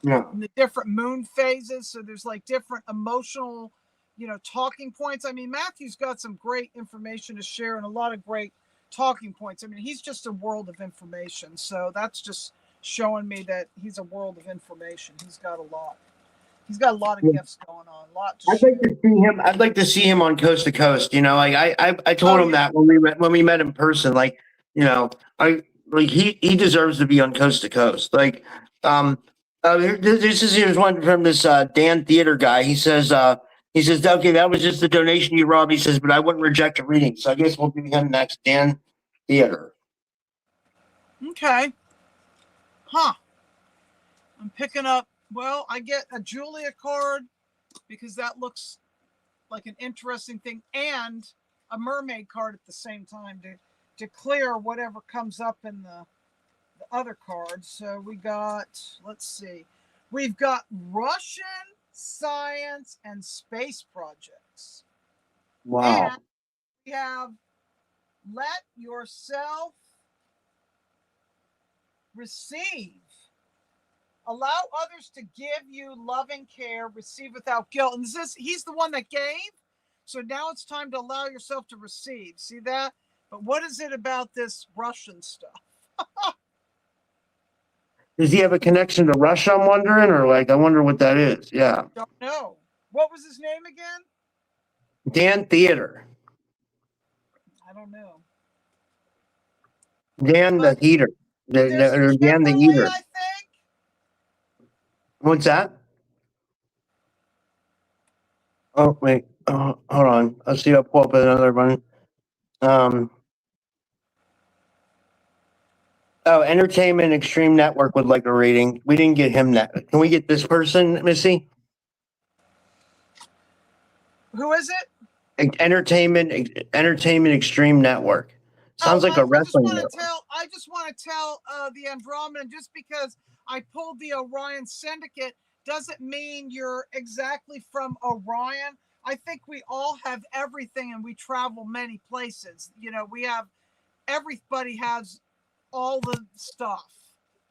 Yeah. And the different moon phases. So there's like different emotional, you know, talking points. I mean, Matthew's got some great information to share and a lot of great talking points. I mean, he's just a world of information. So that's just showing me that he's a world of information. He's got a lot. He's got a lot of gifts going on. A lot to I'd share. like to see him. I'd like to see him on Coast to Coast. You know, like I told him that when we met in person. Like, you know, he deserves to be on Coast to Coast. Like, here's one from this Dan Theater guy. He says, okay, that was just the donation you robbed. He says, but I wouldn't reject a reading. So I guess we'll do him next. Dan Theater. Okay. Huh. I'm picking up. Well, I get a Julia card because that looks like an interesting thing, and a mermaid card at the same time to clear whatever comes up in the other cards. So we got, let's see, we've got Russian science and space projects. Wow. And we have let yourself receive. Allow others to give you loving care, receive without guilt. And he's the one that gave. So now it's time to allow yourself to receive. See that? But what is it about this Russian stuff? Does he have a connection to Russia, I'm wondering? Or like, I wonder what that is. Yeah. Don't know. What was his name again? Dan Theater. I don't know. Dan the Heater. Dan the Eater. I think. What's that? Oh, wait. Hold on. I'll see. I'll pull up another one. Entertainment Extreme Network would like a rating. We didn't get him that. Can we get this person, Missy? Who is it? Entertainment Extreme Network. Sounds like a wrestling. I just want to tell the Andromeda, just because I pulled the Orion Syndicate doesn't mean you're exactly from Orion. I think we all have everything and we travel many places. You know, everybody has all the stuff.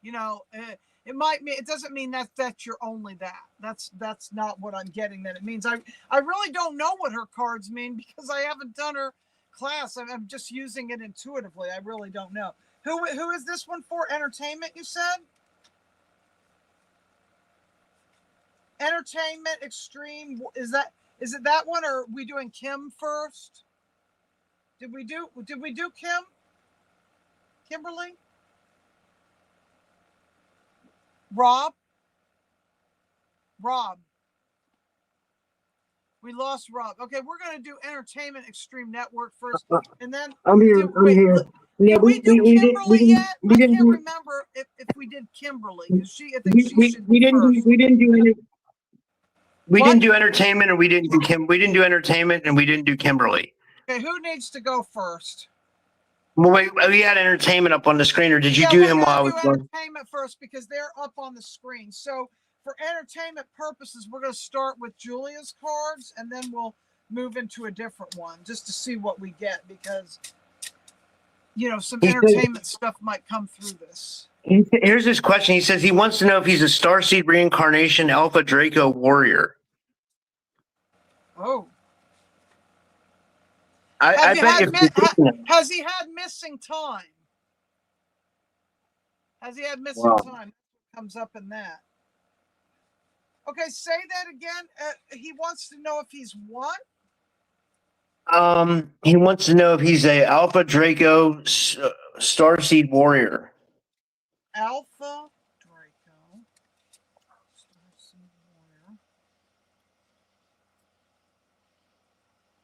You know, it might mean, it doesn't mean that you're only that. That's not what I'm getting that it means. I really don't know what her cards mean because I haven't done her class. I'm just using it intuitively. I really don't know. Who is this one for? Entertainment, you said? Entertainment Extreme. Is it that one, or are we doing Kim first? Did we do Kim? Kimberly? Rob? We lost Rob. Okay, we're going to do Entertainment Extreme Network first, and then I'm here. Did we do Kimberly yet? I can't do, remember if we did Kimberly, because I think she should we be didn't first. we didn't do any. We What? didn't do entertainment, and we didn't do Kim. We didn't do entertainment, and we didn't do Kimberly. Okay, who needs to go first? Well, wait, we had entertainment up on the screen, or did you Yeah, do we're him gonna while I do was going? entertainment first because they're up on the screen. So for entertainment purposes, we're going to start with Julia's cards, and then we'll move into a different one just to see what we get, because you know, some entertainment stuff might come through this. Here's his question. He says he wants to know if he's a Starseed reincarnation Alpha Draco warrior. Oh. I bet has he had missing time? Has he had missing time? Comes up in that. Okay, say that again. He wants to know if he's what? He wants to know if he's a Alpha Draco Starseed warrior. Alpha Draco Starseed warrior.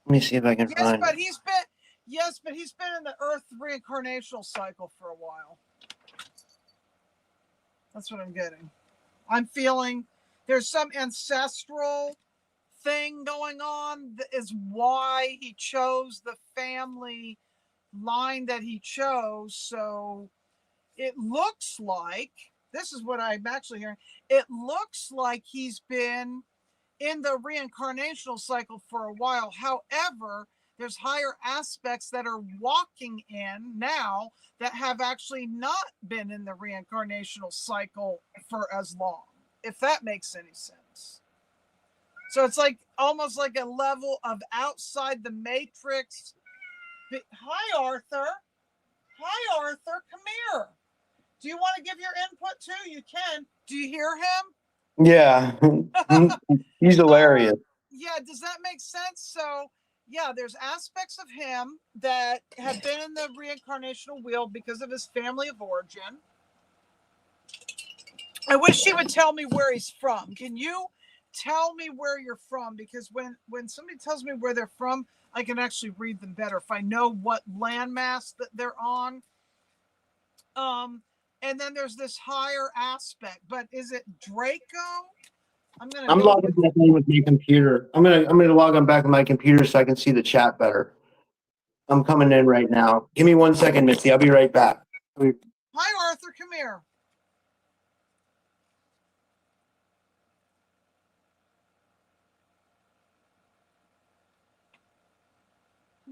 Let me see if I can find. But he's been in the Earth reincarnational cycle for a while. That's what I'm getting. I'm feeling there's some ancestral thing going on that is why he chose the family line that he chose. So it looks like, this is what I'm actually hearing, it looks like he's been in the reincarnational cycle for a while. However, there's higher aspects that are walking in now that have actually not been in the reincarnational cycle for as long, if that makes any sense. So it's like almost like a level of outside the matrix. Hi, Arthur. Hi, Arthur. Come here. Do you want to give your input too? You can. Do you hear him? Yeah. He's hilarious. Yeah, does that make sense? So, yeah, there's aspects of him that have been in the reincarnational wheel because of his family of origin. I wish he would tell me where he's from. Can you tell me where you're from? Because when somebody tells me where they're from, I can actually read them better if I know what landmass that they're on. And then there's this higher aspect, but is it Draco? I'm logging back in with my computer. I'm gonna log on back with my computer so I can see the chat better. I'm coming in right now. Give me 1 second, Missy. I'll be right back. Hi, Arthur. Come here.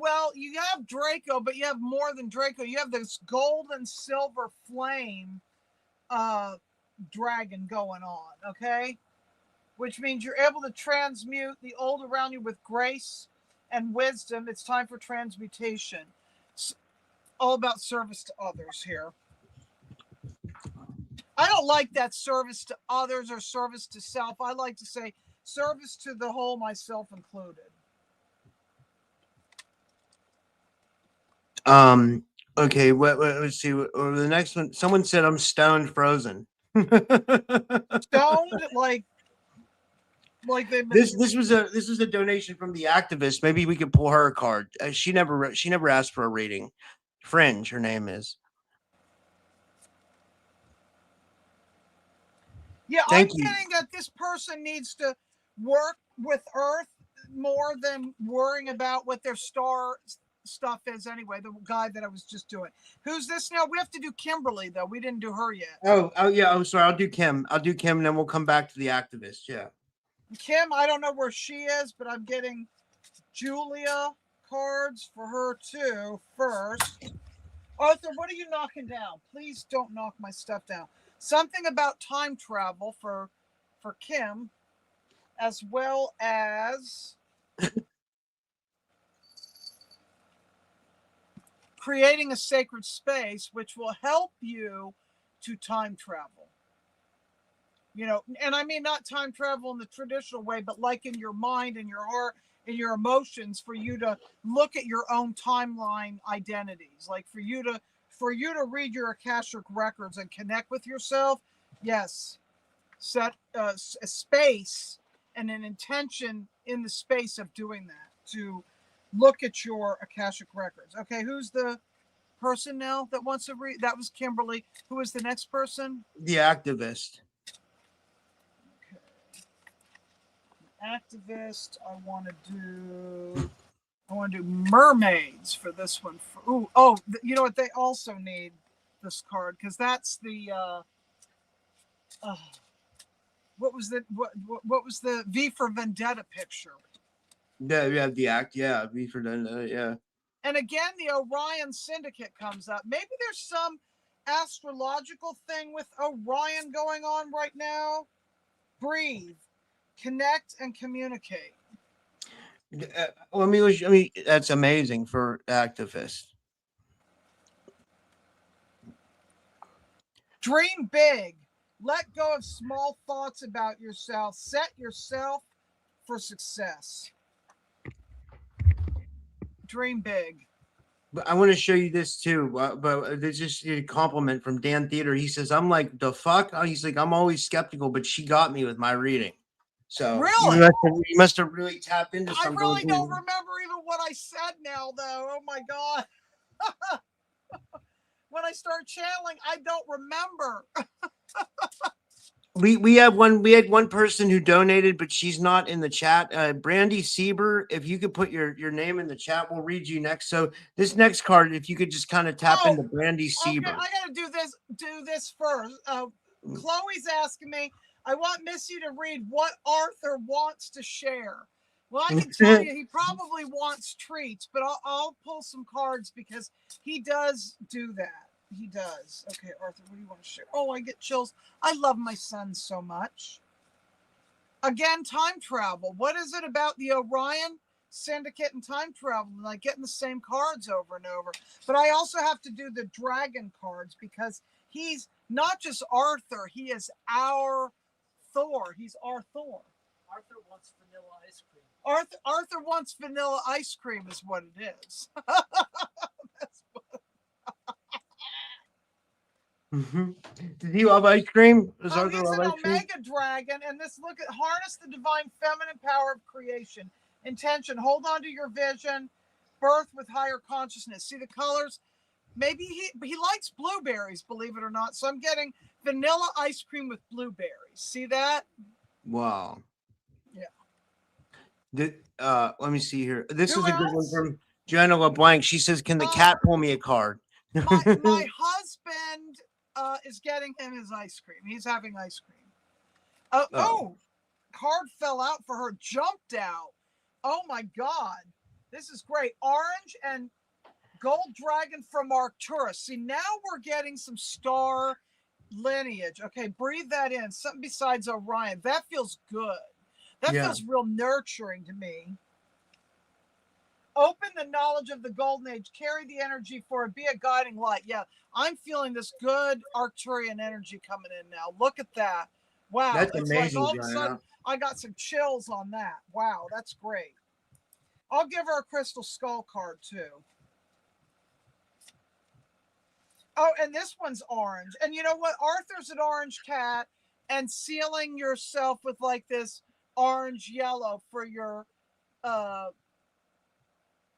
Well, you have Draco, but you have more than Draco. You have this gold and silver flame dragon going on, okay? Which means you're able to transmute the old around you with grace and wisdom. It's time for transmutation. It's all about service to others here. I don't like that service to others or service to self. I like to say service to the whole, myself included. Okay, let's see. The next one, someone said I'm stoned frozen. Stoned like they. This was a donation from the activist. Maybe we could pull her a card. She never asked for a reading. Fringe, her name is. Yeah, I'm getting that this person needs to work with Earth more than worrying about what their star stuff is anyway. The guy that I was just doing. Who's this now? We have to do Kimberly, though. We didn't do her yet. Oh yeah. I'm sorry. I'll do Kim, and then we'll come back to the activist. Yeah. Kim, I don't know where she is, but I'm getting Julia cards for her too first. Arthur, what are you knocking down? Please don't knock my stuff down. something about time travel for Kim, as well as creating a sacred space which will help you to time travel. You know, and I mean not time travel in the traditional way, but like in your mind and your heart and your emotions, for you to look at your own timeline identities, like for you to read your Akashic records and connect with yourself. Yes, set a space and an intention in the space of doing that, to look at your Akashic records. Okay, who's the person now that wants to read? That was Kimberly. Who is the next person? The activist. Activist. I want to do mermaids for this one. You know what? They also need this card, because that's the what was the V for Vendetta picture? Yeah, we have the act. Yeah, V for yeah. And again, the Orion Syndicate comes up. Maybe there's some astrological thing with Orion going on right now. Breathe, connect, and communicate. I mean, that's amazing for activists. Dream big. Let go of small thoughts about yourself. Set yourself for success. Dream big. But I want to show you this too. But there's just a compliment from Dan Theater. He says, "I'm like the fuck." He's like, "I'm always skeptical, but she got me with my reading." So really, you must have really tapped into something. I really don't remember even what I said now, though. Oh my god! When I start channeling, I don't remember. We had one person who donated, but she's not in the chat. Brandy Sieber, if you could put your name in the chat, we'll read you next. So this next card, if you could just kind of tap into Brandy Sieber. Okay, I gotta do this first. Chloe's asking me, I want Missy to read what Arthur wants to share. Well, I can tell you he probably wants treats, but I'll pull some cards because he does do that. He does. Okay, Arthur, what do you want to share? Oh, I get chills. I love my son so much. Again, time travel. What is it about the Orion Syndicate and time travel? Like getting the same cards over and over. But I also have to do the dragon cards, because he's not just Arthur. He is our Thor. He's our Thor. Arthur wants vanilla ice cream. Arthur wants vanilla ice cream is what it is. Did he love ice cream? He's an Omega Dragon, and this look at harness the divine feminine power of creation. Intention, hold on to your vision, birth with higher consciousness. See the colors? Maybe he likes blueberries, believe it or not. So I'm getting vanilla ice cream with blueberries. See that? Wow. Yeah. Let me see here. This is a good one from Joanna LeBlanc. She says, "Can the cat pull me a card?" my husband is getting him his ice cream. He's having ice cream. Card fell out for her. Jumped out. Oh my God. This is great. Orange and gold dragon from Arcturus. See, now we're getting some star lineage. Okay, breathe that in. Something besides Orion. That feels good. That feels real nurturing to me. Open the knowledge of the golden age. Carry the energy for it. Be a guiding light. Yeah, I'm feeling this good Arcturian energy coming in now. Look at that. Wow. That's amazing, like all of a sudden, I got some chills on that. Wow, that's great. I'll give her a crystal skull card too. Oh, and this one's orange. And you know what? Arthur's an orange cat, and sealing yourself with like this orange yellow for your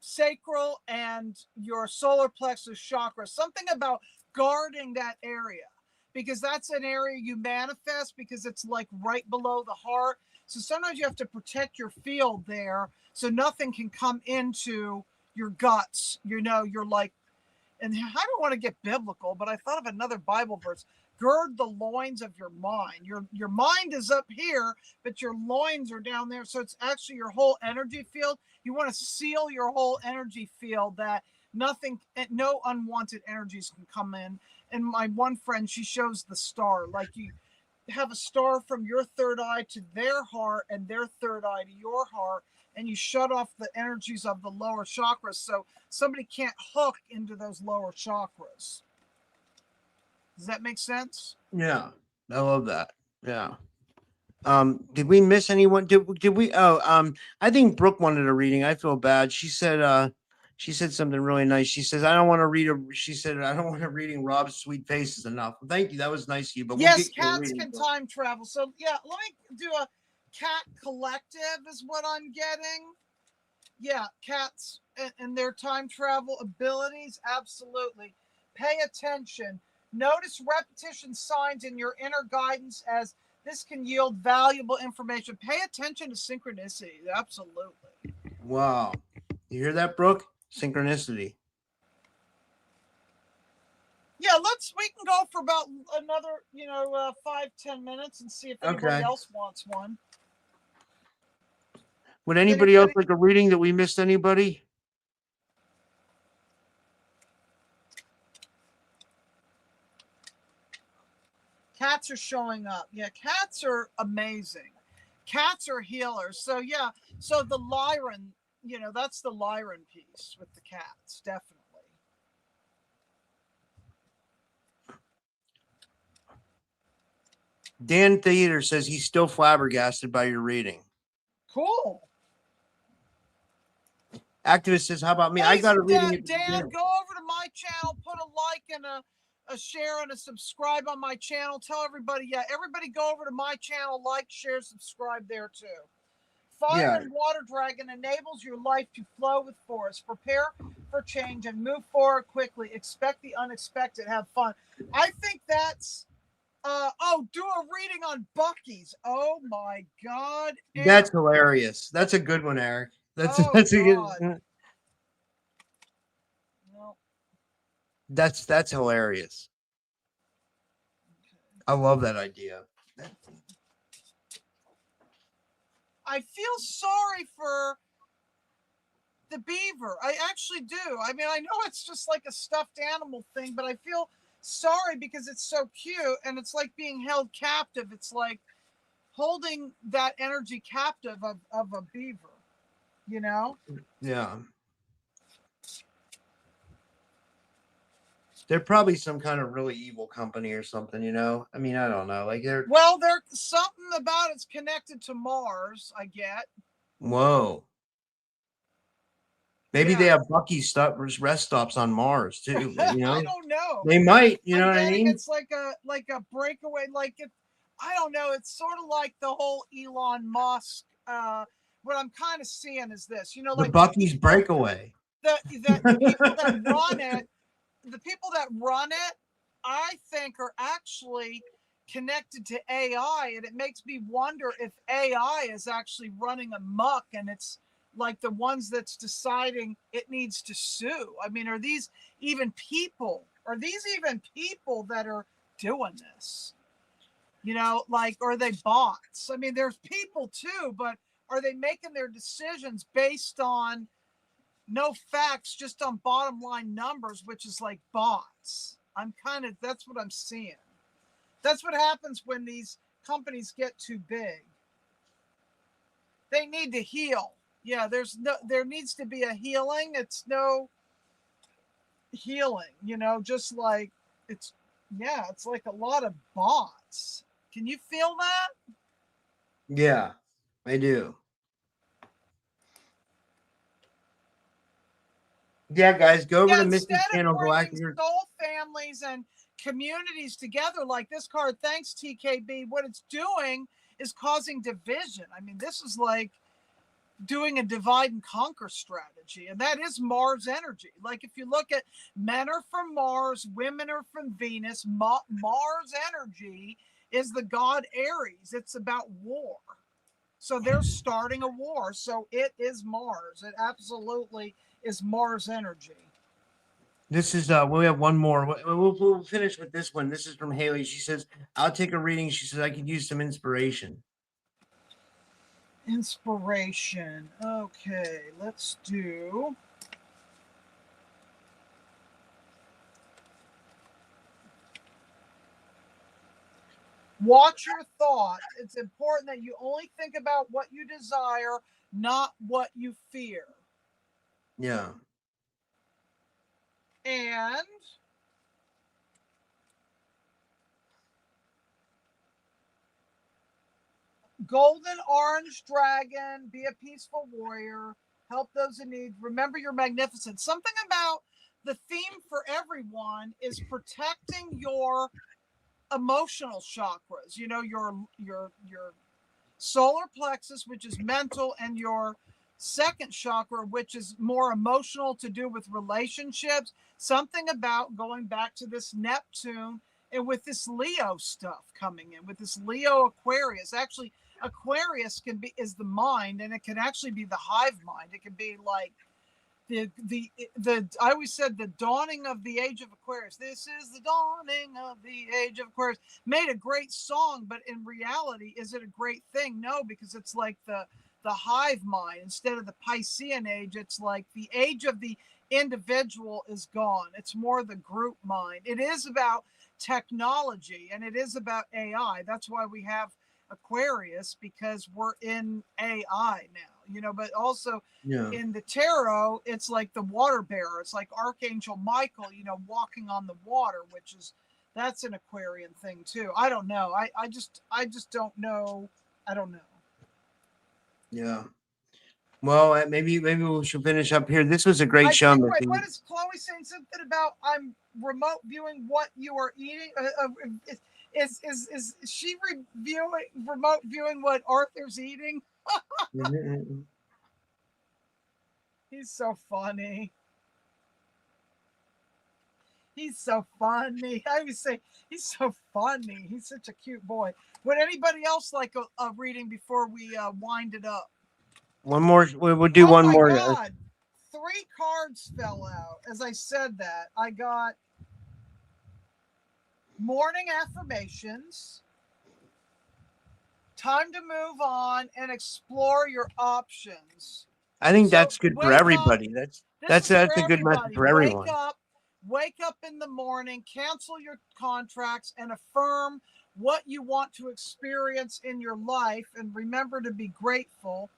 sacral and your solar plexus chakra. Something about guarding that area, because that's an area you manifest, because it's like right below the heart. So sometimes you have to protect your field there so nothing can come into your guts. You know, you're like, and I don't want to get biblical, but I thought of another Bible verse. Gird the loins of your mind. Your mind is up here, but your loins are down there. So it's actually your whole energy field. You want to seal your whole energy field that nothing, no unwanted energies can come in And my one friend, she shows the star. Like you have a star from your third eye to their heart and their third eye to your heart, and you shut off the energies of the lower chakras so somebody can't hook into those lower chakras. Does that make sense? Yeah, I love that. Yeah. Did we miss anyone? Did we? I think Brooke wanted a reading. I feel bad. She said something really nice. She says, I don't want to read a, she said, I don't want a reading Rob's sweet faces enough. Well, thank you. That was nice of you, but we'll Yes, get you a cats reading, can Brooke. time travel. So yeah, let me do a cat collective is what I'm getting. Yeah, cats and their time travel abilities. Absolutely. Pay attention. Notice repetition signs in your inner guidance as this can yield valuable information. Pay attention to synchronicity. Absolutely. Wow. You hear that, Brooke? Synchronicity. Yeah, we can go for about another, 5-10 minutes and see if anybody Okay. else wants one. Would anybody else like a reading that we missed? Anybody? Cats are showing up. Yeah, cats are amazing. Cats are healers. So yeah, so the Lyran, that's the Lyran piece with the cats, definitely. Dan Theater says he's still flabbergasted by your reading. Cool. Activist says, how about me? Hey, I got a reading. Dan, go over to my channel, put a like and a share and a subscribe on my channel. Tell everybody, everybody go over to my channel, like, share, subscribe there too. Fire and water dragon enables your life to flow with force. Prepare for change and move forward quickly. Expect the unexpected. Have fun. I think that's do a reading on Buc-ee's. Oh my God. Eric. That's hilarious. That's a good one, Eric. That's a good. No. That's hilarious. I love that idea. I feel sorry for the beaver. I actually do. I mean, I know it's just like a stuffed animal thing, but I feel sorry because it's so cute and it's like being held captive. It's like holding that energy captive of a beaver, Yeah. They're probably some kind of really evil company or something, I mean, I don't know. Like they're something about it's connected to Mars, I get. Whoa. Maybe they have Buc-ee rest stops on Mars too. I don't know. They might, what I mean? It's like a breakaway, I don't know. It's sort of like the whole Elon Musk. What I'm kind of seeing is this, like the Buc-ee's breakaway. The people that run it, I think are actually connected to AI, and it makes me wonder if AI is actually running amok, and it's like the ones that's deciding it needs to sue. I mean, are these even people? Are these even people that are doing this? Are they bots? I mean, there's people too, but are they making their decisions based on no facts, just on bottom line numbers, which is like bots? That's what I'm seeing. That's what happens when these companies get too big. They need to heal. Yeah, there needs to be a healing. It's no healing, just like it's like a lot of bots. Can you feel that? Yeah, I do. Yeah, guys, go over to Missy's channel. Soul families and communities together like this card. Thanks, TKB. What it's doing is causing division. I mean, this is like doing a divide and conquer strategy, and that is Mars energy. Like if you look at men are from Mars, women are from Venus. Mars energy is the god Aries. It's about war. So they're starting a war. So it is Mars. It absolutely is Mars energy. This is we have one more. We'll finish with this one. This is from Haley. She says, I'll take a reading. She says, I could use some inspiration. Inspiration. Okay, let's do. Watch your thoughts. It's important that you only think about what you desire, not what you fear. Yeah. And golden orange dragon, be a peaceful warrior, help those in need, remember you're magnificent. Something about the theme for everyone is protecting your emotional chakras, you know, your solar plexus, which is mental, and your second chakra, which is more emotional, to do with relationships. Something about going back to this Neptune, and with this Leo stuff coming in, with this Leo Aquarius. Actually, Aquarius is the mind, and it can actually be the hive mind. It can be like the I always said the dawning of the age of Aquarius. This is the dawning of the age of Aquarius. Made a great song, but in reality, is it a great thing? No, because it's like the hive mind instead of the Piscean age. It's like the age of the individual is gone. It's more the group mind. It is about technology, and it is about AI. That's why we have Aquarius, because we're in AI now, you know. But also in the tarot, it's like the water bearer. It's like Archangel Michael, you know, walking on the water, which is, that's an Aquarian thing too. I don't know. I just don't know. I don't know. Yeah. Well, maybe we should finish up here. This was a great show. Wait, what is Chloe saying? Something about I'm remote viewing what you are eating? Is she remote viewing what Arthur's eating? He's so funny. He's so funny. I would say he's so funny. He's such a cute boy. Would anybody else like a reading before we wind it up? One more. We'll do one more. God. 3 cards fell out. As I said that, I got morning affirmations, time to move on and explore your options. I think that's good for everybody. That's a good message for everyone. Wake up in the morning, cancel your contracts, and affirm what you want to experience in your life, and remember to be grateful.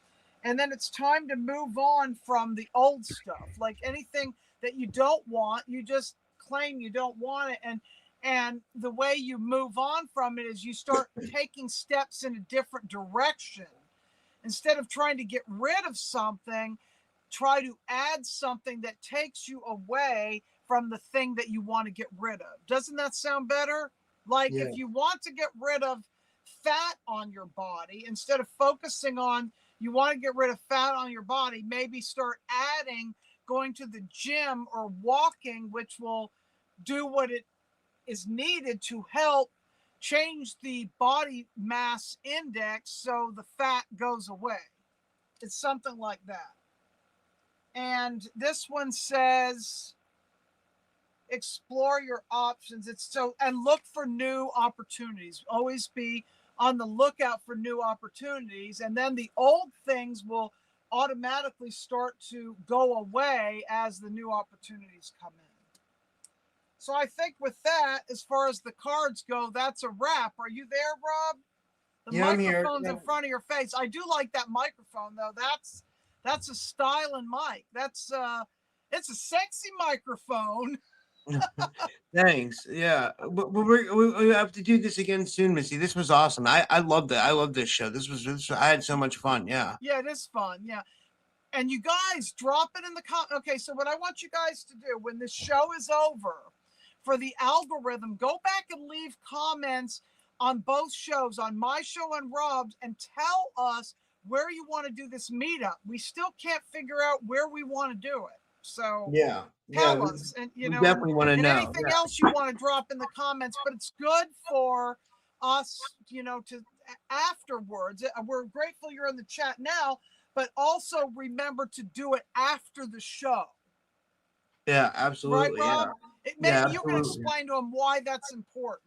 And then it's time to move on from the old stuff. Like anything that you don't want, you just claim you don't want it. And the way you move on from it is you start taking steps in a different direction. Instead of trying to get rid of something, try to add something that takes you away from the thing that you want to get rid of. Doesn't that sound better? Like if you want to get rid of fat on your body, instead of focusing on you want to get rid of fat on your body, maybe start adding going to the gym or walking, which will do what it is needed to help change the body mass index so the fat goes away. It's something like that. And this one says explore your options. It's so, and look for new opportunities. Always be on the lookout for new opportunities, and then the old things will automatically start to go away as the new opportunities come in. So I think with that, as far as the cards go, that's a wrap. Are you there, Rob? The microphone's in front of your face. I do like that microphone, though. That's a styling mic. It's a sexy microphone. Thanks. Yeah, we have to do this again soon, Missy. This was awesome. I loved it. I love this show. I had so much fun. Yeah. Yeah, it is fun. Yeah. And you guys drop it in the okay, so what I want you guys to do when this show is over, for the algorithm, go back and leave comments on both shows, on my show and Rob's, and tell us where you want to do this meetup. We still can't figure out where we want to do it. So tell us, and you know, definitely want to know anything else you want to drop in the comments. But it's good for us, you know, to afterwards. We're grateful you're in the chat now, but also remember to do it after the show. Yeah, absolutely. Right, Rob? Yeah. Maybe you can explain to them why that's important.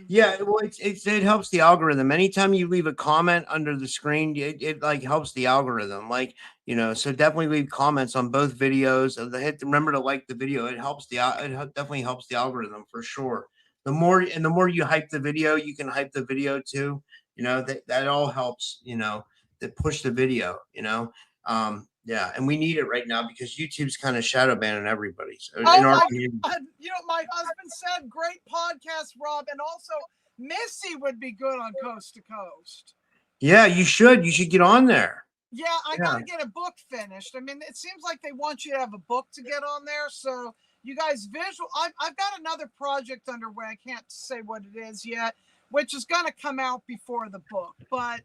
Yeah, well, it helps the algorithm. Anytime you leave a comment under the screen, it like helps the algorithm. Like, you know, so definitely leave comments on both videos. Remember to like the video. It helps definitely helps the algorithm for sure. the more you hype the video, you can hype the video too. You know, that all helps, you know, to push the video, you know. Yeah, and we need it right now because YouTube's kind of shadow banning everybody. So in Oh our my community. God. You know, my husband said, great podcast, Rob. And also, Missy would be good on Coast to Coast. Yeah, you should get on there. Yeah, I got to get a book finished. I mean, it seems like they want you to have a book to get on there. So you guys I've got another project underway. I can't say what it is yet, which is going to come out before the book. But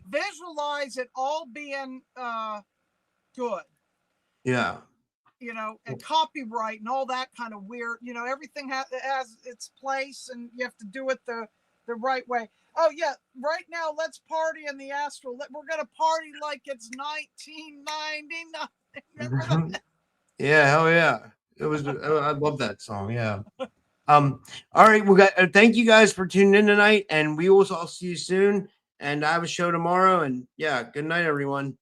visualize it all being good. Yeah. You know, and copyright and all that kind of weird, you know, everything has its place and you have to do it the right way. Oh yeah, right now let's party in the astral. We're gonna party like it's 1999. Yeah, hell yeah. It was I love that song. Yeah. All right, we got thank you guys for tuning in tonight, and we will all see you soon. And I have a show tomorrow. And yeah, good night, everyone.